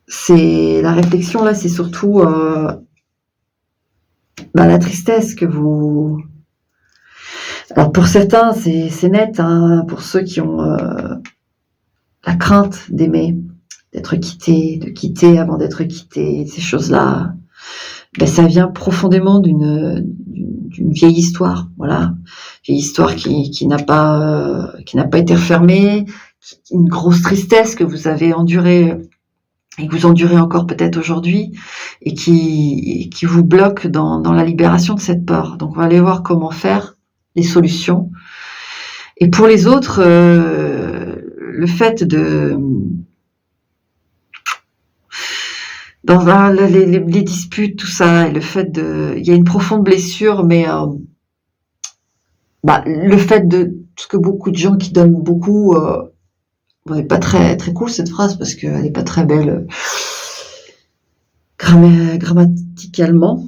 C'est la réflexion là, c'est surtout la tristesse que vous. Alors pour certains, c'est net, hein, pour ceux qui ont la crainte d'aimer, d'être quitté, de quitter avant d'être quitté, ces choses-là, ça vient profondément d'une vieille histoire, voilà, vieille histoire qui n'a pas été refermée, une grosse tristesse que vous avez endurée et que vous endurez encore peut-être aujourd'hui et qui vous bloque dans la libération de cette peur. Donc on va aller voir comment faire, les solutions. Et pour les autres, le fait dans les disputes, tout ça, et le fait il y a une profonde blessure, mais le fait de ce que beaucoup de gens qui donnent beaucoup, n'est pas très très cool cette phrase parce qu'elle n'est pas très belle grammaticalement.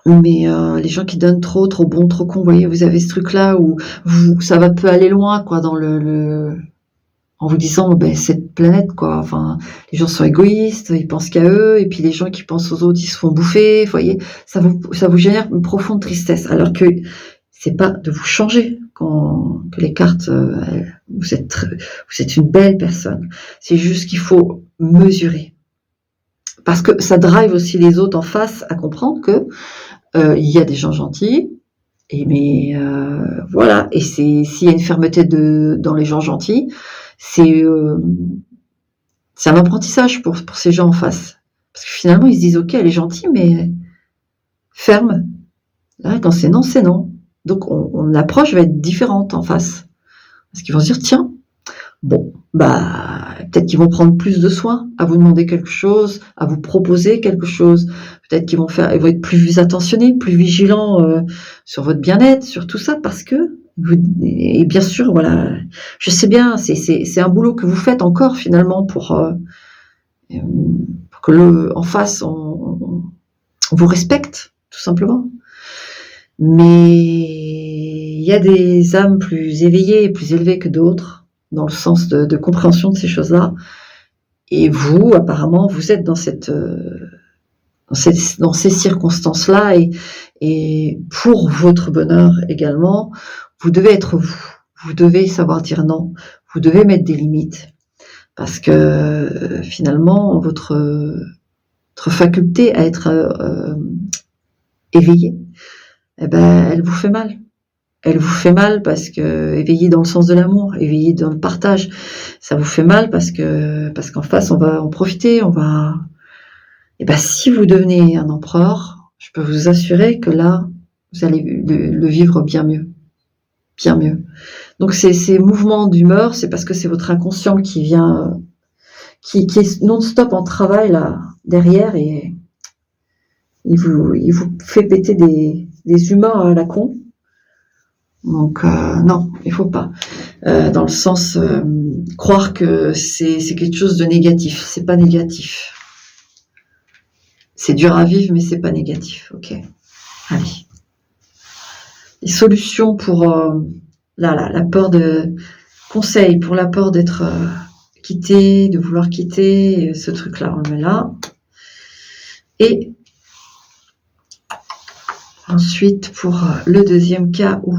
Mais les gens qui donnent trop bon, trop con, vous voyez, vous avez ce truc-là où ça peut aller loin, quoi, dans en vous disant, cette planète, quoi, enfin, les gens sont égoïstes, ils pensent qu'à eux, et puis les gens qui pensent aux autres, ils se font bouffer, vous voyez, ça vous génère une profonde tristesse, alors que c'est pas de vous changer que les cartes, vous êtes une belle personne, c'est juste qu'il faut mesurer. Parce que ça drive aussi les autres en face à comprendre que il y a des gens gentils, voilà. Et s'il y a une fermeté dans les gens gentils, c'est un apprentissage pour ces gens en face. Parce que finalement, ils se disent, ok, elle est gentille, mais ferme. Là, quand c'est non, c'est non. Donc, l'approche va être différente en face. Parce qu'ils vont se dire, tiens, bon, peut-être qu'ils vont prendre plus de soin à vous demander quelque chose, à vous proposer quelque chose. Peut-être qu'ils vont être plus attentionnés, plus vigilants sur votre bien-être, sur tout ça, parce que et bien sûr, voilà, je sais bien, c'est un boulot que vous faites encore finalement pour que en face on vous respecte, tout simplement. Mais il y a des âmes plus éveillées, plus élevées que d'autres, dans le sens de compréhension de ces choses-là. Et vous, apparemment, vous êtes dans ces circonstances-là, et pour votre bonheur également, vous devez être vous. Vous devez savoir dire non. Vous devez mettre des limites. Parce que finalement, votre faculté à être éveillé, elle vous fait mal. Elle vous fait mal parce que éveillé dans le sens de l'amour, éveillé dans le partage, ça vous fait mal parce qu'en face on va en profiter, si vous devenez un empereur, je peux vous assurer que là vous allez le vivre bien mieux. Donc ces mouvements d'humeur, c'est parce que c'est votre inconscient qui vient, qui est non-stop en travail là derrière, et il vous fait péter des humeurs à la con. Donc non, il faut pas. Dans le sens croire que c'est quelque chose de négatif. C'est pas négatif. C'est dur à vivre, mais c'est pas négatif. Ok. Allez. Les solutions pour la peur de conseil, pour la peur d'être quitté, de vouloir quitter, ce truc-là, on le met là. Et ensuite, pour le deuxième cas où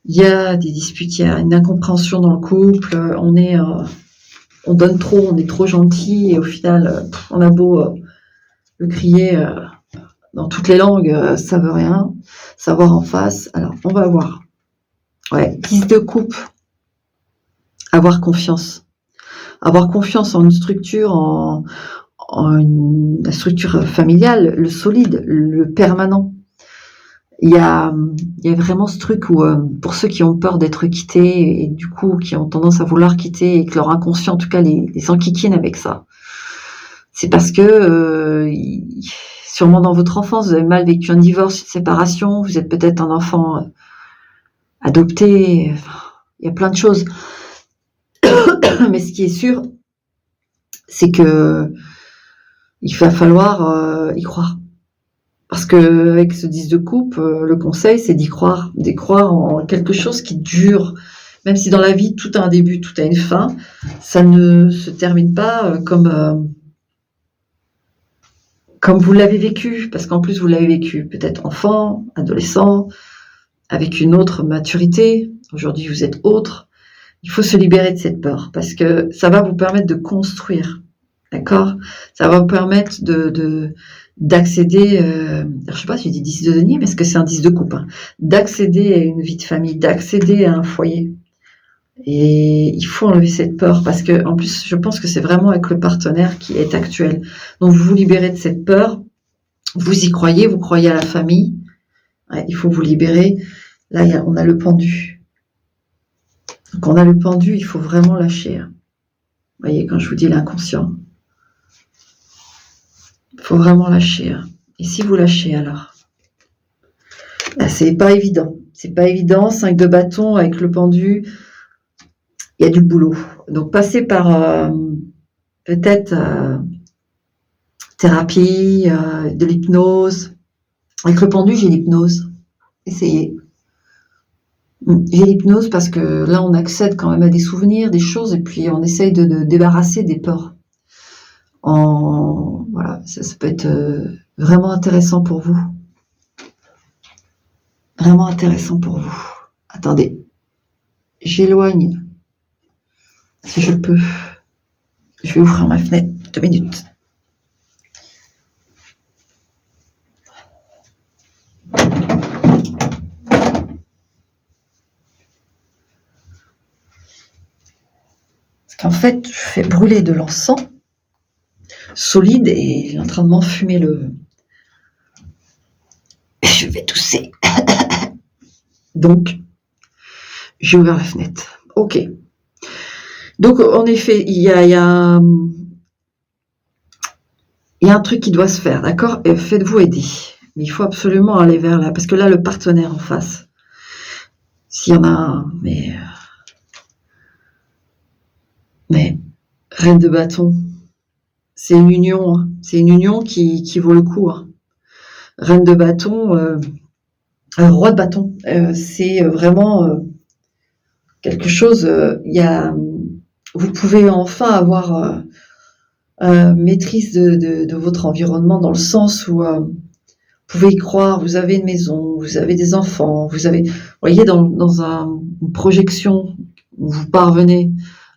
il y a des disputes, il y a une incompréhension dans le couple, on donne trop, on est trop gentil, et au final, on a beau le crier dans toutes les langues, ça veut rien. Savoir en face. Alors, on va voir. Ouais, 10 de coupe. Avoir confiance. Avoir confiance en une structure, la structure familiale, le solide, le permanent. Il y a vraiment ce truc où, pour ceux qui ont peur d'être quittés, et du coup, qui ont tendance à vouloir quitter, et que leur inconscient, en tout cas, les enquiquine avec ça. C'est parce que, sûrement dans votre enfance, vous avez mal vécu un divorce, une séparation, vous êtes peut-être un enfant adopté, il y a plein de choses. Mais ce qui est sûr, c'est que il va falloir y croire. Parce que avec ce 10 de coupe, le conseil, c'est d'y croire en quelque chose qui dure. Même si dans la vie, tout a un début, tout a une fin, ça ne se termine pas comme vous l'avez vécu, parce qu'en plus, vous l'avez vécu peut-être enfant, adolescent, avec une autre maturité. Aujourd'hui, vous êtes autre. Il faut se libérer de cette peur, parce que ça va vous permettre de construire. D'accord? Ça va vous permettre d'accéder, je sais pas si j'ai dit 10 de denier, mais est-ce que c'est un 10 de coupe, hein, d'accéder à une vie de famille, d'accéder à un foyer. Et il faut enlever cette peur, parce que en plus, je pense que c'est vraiment avec le partenaire qui est actuel. Donc, vous vous libérez de cette peur, vous y croyez, vous croyez à la famille. Ouais, il faut vous libérer. Là, on a le pendu. Donc, on a le pendu, il faut vraiment lâcher. Vous voyez, quand je vous dis l'inconscient, il faut vraiment lâcher. Et si vous lâchez, alors là, c'est pas évident. C'est pas évident. 5 de bâton avec le pendu, il y a du boulot. Donc, passez par peut-être thérapie, de l'hypnose. Avec le pendu, j'ai l'hypnose. Essayez. J'ai l'hypnose parce que là, on accède quand même à des souvenirs, des choses, et puis on essaye de débarrasser des peurs. Voilà, ça peut être vraiment intéressant pour vous. Vraiment intéressant pour vous. Attendez, j'éloigne, si je peux. Je vais ouvrir ma fenêtre, 2 minutes. Parce qu'en fait, je fais brûler de l'encens solide et il est en train de m'enfumer le... Je vais tousser. Donc, j'ai ouvert la fenêtre. Ok. Donc, en effet, il y a un truc qui doit se faire, d'accord? Faites-vous aider. Mais il faut absolument aller vers là. Parce que là, le partenaire en face, s'il y en a un, mais reine de bâton, c'est une union. Hein. C'est une union qui vaut le coup. Hein. Reine de bâton, roi de bâton, c'est vraiment quelque chose. Vous pouvez enfin avoir maîtrise de votre environnement dans le sens où vous pouvez y croire. Vous avez une maison, vous avez des enfants, vous voyez, dans une projection où vous parvenez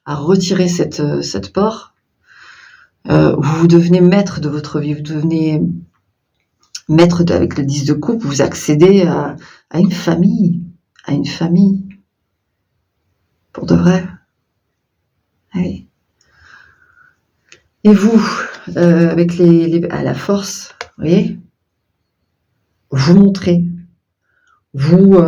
à retirer cette peur, vous devenez maître de votre vie, vous devenez maître avec le 10 de coupe, vous accédez à une famille, pour de vrai. Oui. Et vous, avec à la force, vous voyez, vous montrez, vous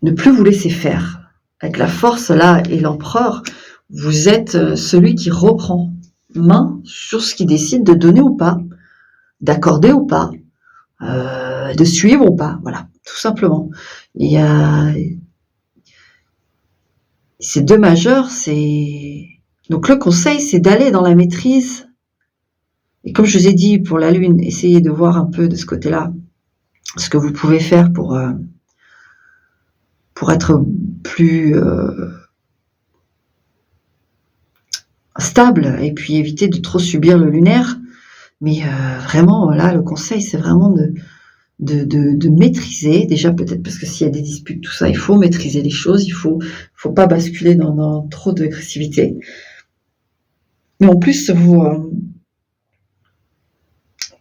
ne plus vous laisser faire. Avec la force là et l'empereur, vous êtes celui qui reprend main sur ce qu'il décide de donner ou pas, d'accorder ou pas, de suivre ou pas, voilà, tout simplement. Il y a ces 2 majeurs, donc le conseil, c'est d'aller dans la maîtrise. Et comme je vous ai dit pour la lune, essayez de voir un peu de ce côté-là ce que vous pouvez faire pour être plus stable et puis éviter de trop subir le lunaire. Mais vraiment, là, le conseil, c'est vraiment de maîtriser. Déjà, peut-être parce que s'il y a des disputes, tout ça, il faut maîtriser les choses. Il faut pas basculer dans trop d'agressivité. Mais en plus,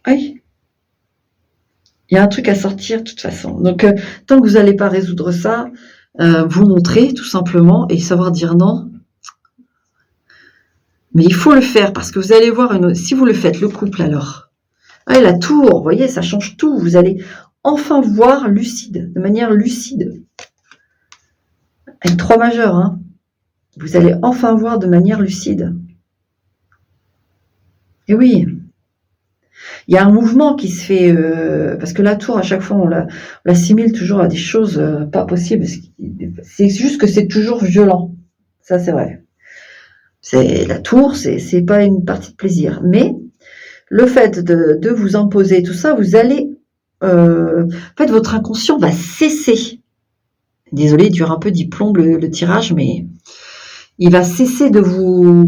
oui, il y a un truc à sortir de toute façon. Donc, tant que vous n'allez pas résoudre ça, vous montrer tout simplement et savoir dire non. Mais il faut le faire parce que vous allez voir, si vous le faites, le couple alors, la tour, vous voyez, ça change tout. Vous allez enfin voir lucide, de manière lucide. Avec 3 majeurs, hein. Vous allez enfin voir de manière lucide. Et oui, il y a un mouvement qui se fait, parce que la tour, à chaque fois, on l'assimile toujours à des choses pas possibles. C'est juste que c'est toujours violent. Ça, c'est vrai. La tour, c'est pas une partie de plaisir. Mais le fait de vous imposer tout ça, vous allez... en fait, votre inconscient va cesser. Désolée, il dure un peu, d'y plombe le tirage, mais il va cesser de vous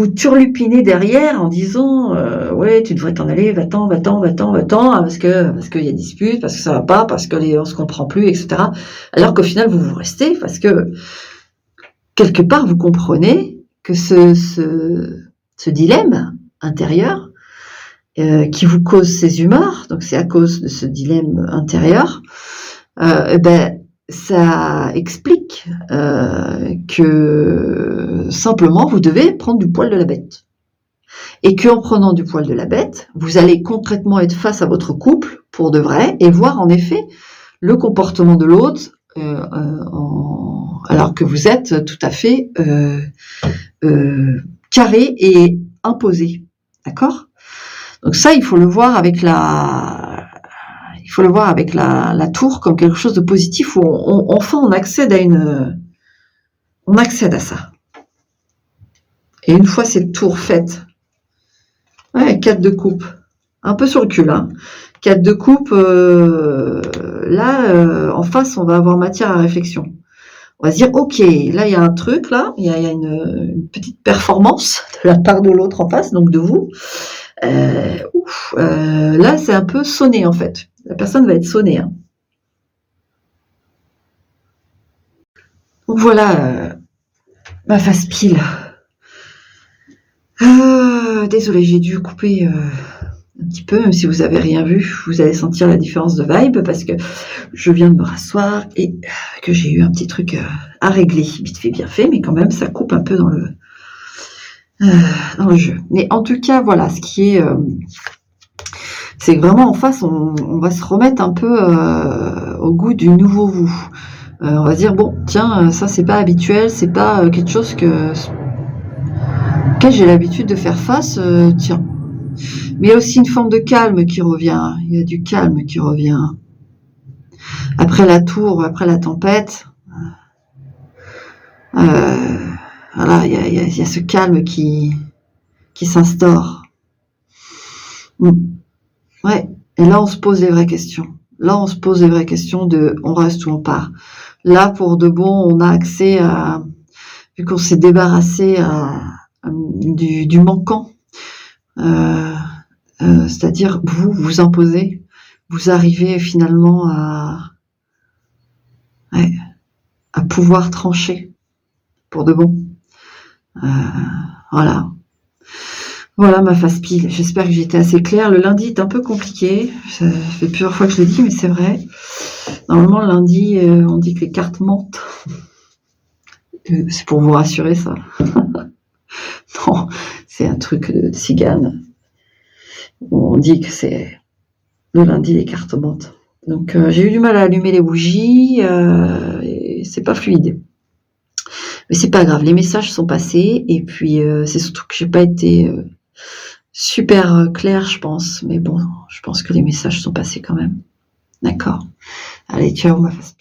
turlupiner derrière en disant ouais, tu devrais t'en aller, va-t'en, parce qu'il y a dispute, parce que ça va pas, parce que on se comprend plus, etc. Alors qu'au final vous restez parce que quelque part vous comprenez que ce dilemme intérieur qui vous cause ces humeurs, donc c'est à cause de ce dilemme intérieur, ça explique que simplement vous devez prendre du poil de la bête. Et qu'en prenant du poil de la bête, vous allez concrètement être face à votre couple pour de vrai et voir en effet le comportement de l'autre alors que vous êtes tout à fait carré et imposé. D'accord ? Donc ça, il faut le voir avec la tour comme quelque chose de positif où enfin on accède à ça. Et une fois cette tour faite, ouais, 4 de coupe, un peu sur le cul, hein. 4 de coupe, là, en face, on va avoir matière à réflexion. On va se dire, ok, là, il y a un truc, là, il y a une petite performance de la part de l'autre en face, donc de vous. Là, c'est un peu sonné, en fait. La personne va être sonnée, hein. Donc voilà, ma face pile. Désolée, j'ai dû couper un petit peu, même si vous avez rien vu, vous allez sentir la différence de vibe parce que je viens de me rasseoir et que j'ai eu un petit truc à régler, vite fait bien fait, mais quand même ça coupe un peu dans le jeu. Mais en tout cas, voilà, ce qui est, c'est que vraiment en face, on va se remettre un peu au goût du nouveau vous. On va dire bon, tiens, ça c'est pas habituel, c'est pas quelque chose auquel j'ai l'habitude de faire face, tiens. Mais il y a aussi une forme de calme qui revient. Il y a du calme qui revient. Après la tour, après la tempête, voilà, il y a ce calme qui s'instaure. Ouais. Et là, on se pose les vraies questions. Là, on se pose les vraies questions de on reste ou on part. Là, pour de bon, on a accès à, vu qu'on s'est débarrassé du manquant, c'est-à-dire vous imposez, vous arrivez finalement à pouvoir trancher pour de bon. Voilà. Voilà ma face pile. J'espère que j'ai été assez claire. Le lundi est un peu compliqué. Ça fait plusieurs fois que je le dis, mais c'est vrai. Normalement, le lundi, on dit que les cartes mentent. C'est pour vous rassurer, ça. Non, c'est un truc de cigane. On dit que c'est le lundi, les cartes mentent. Donc, j'ai eu du mal à allumer les bougies. Et c'est pas fluide. Mais c'est pas grave, les messages sont passés. Et puis, c'est surtout que j'ai pas été super claire, je pense. Mais bon, je pense que les messages sont passés quand même. D'accord. Allez, ciao ma face.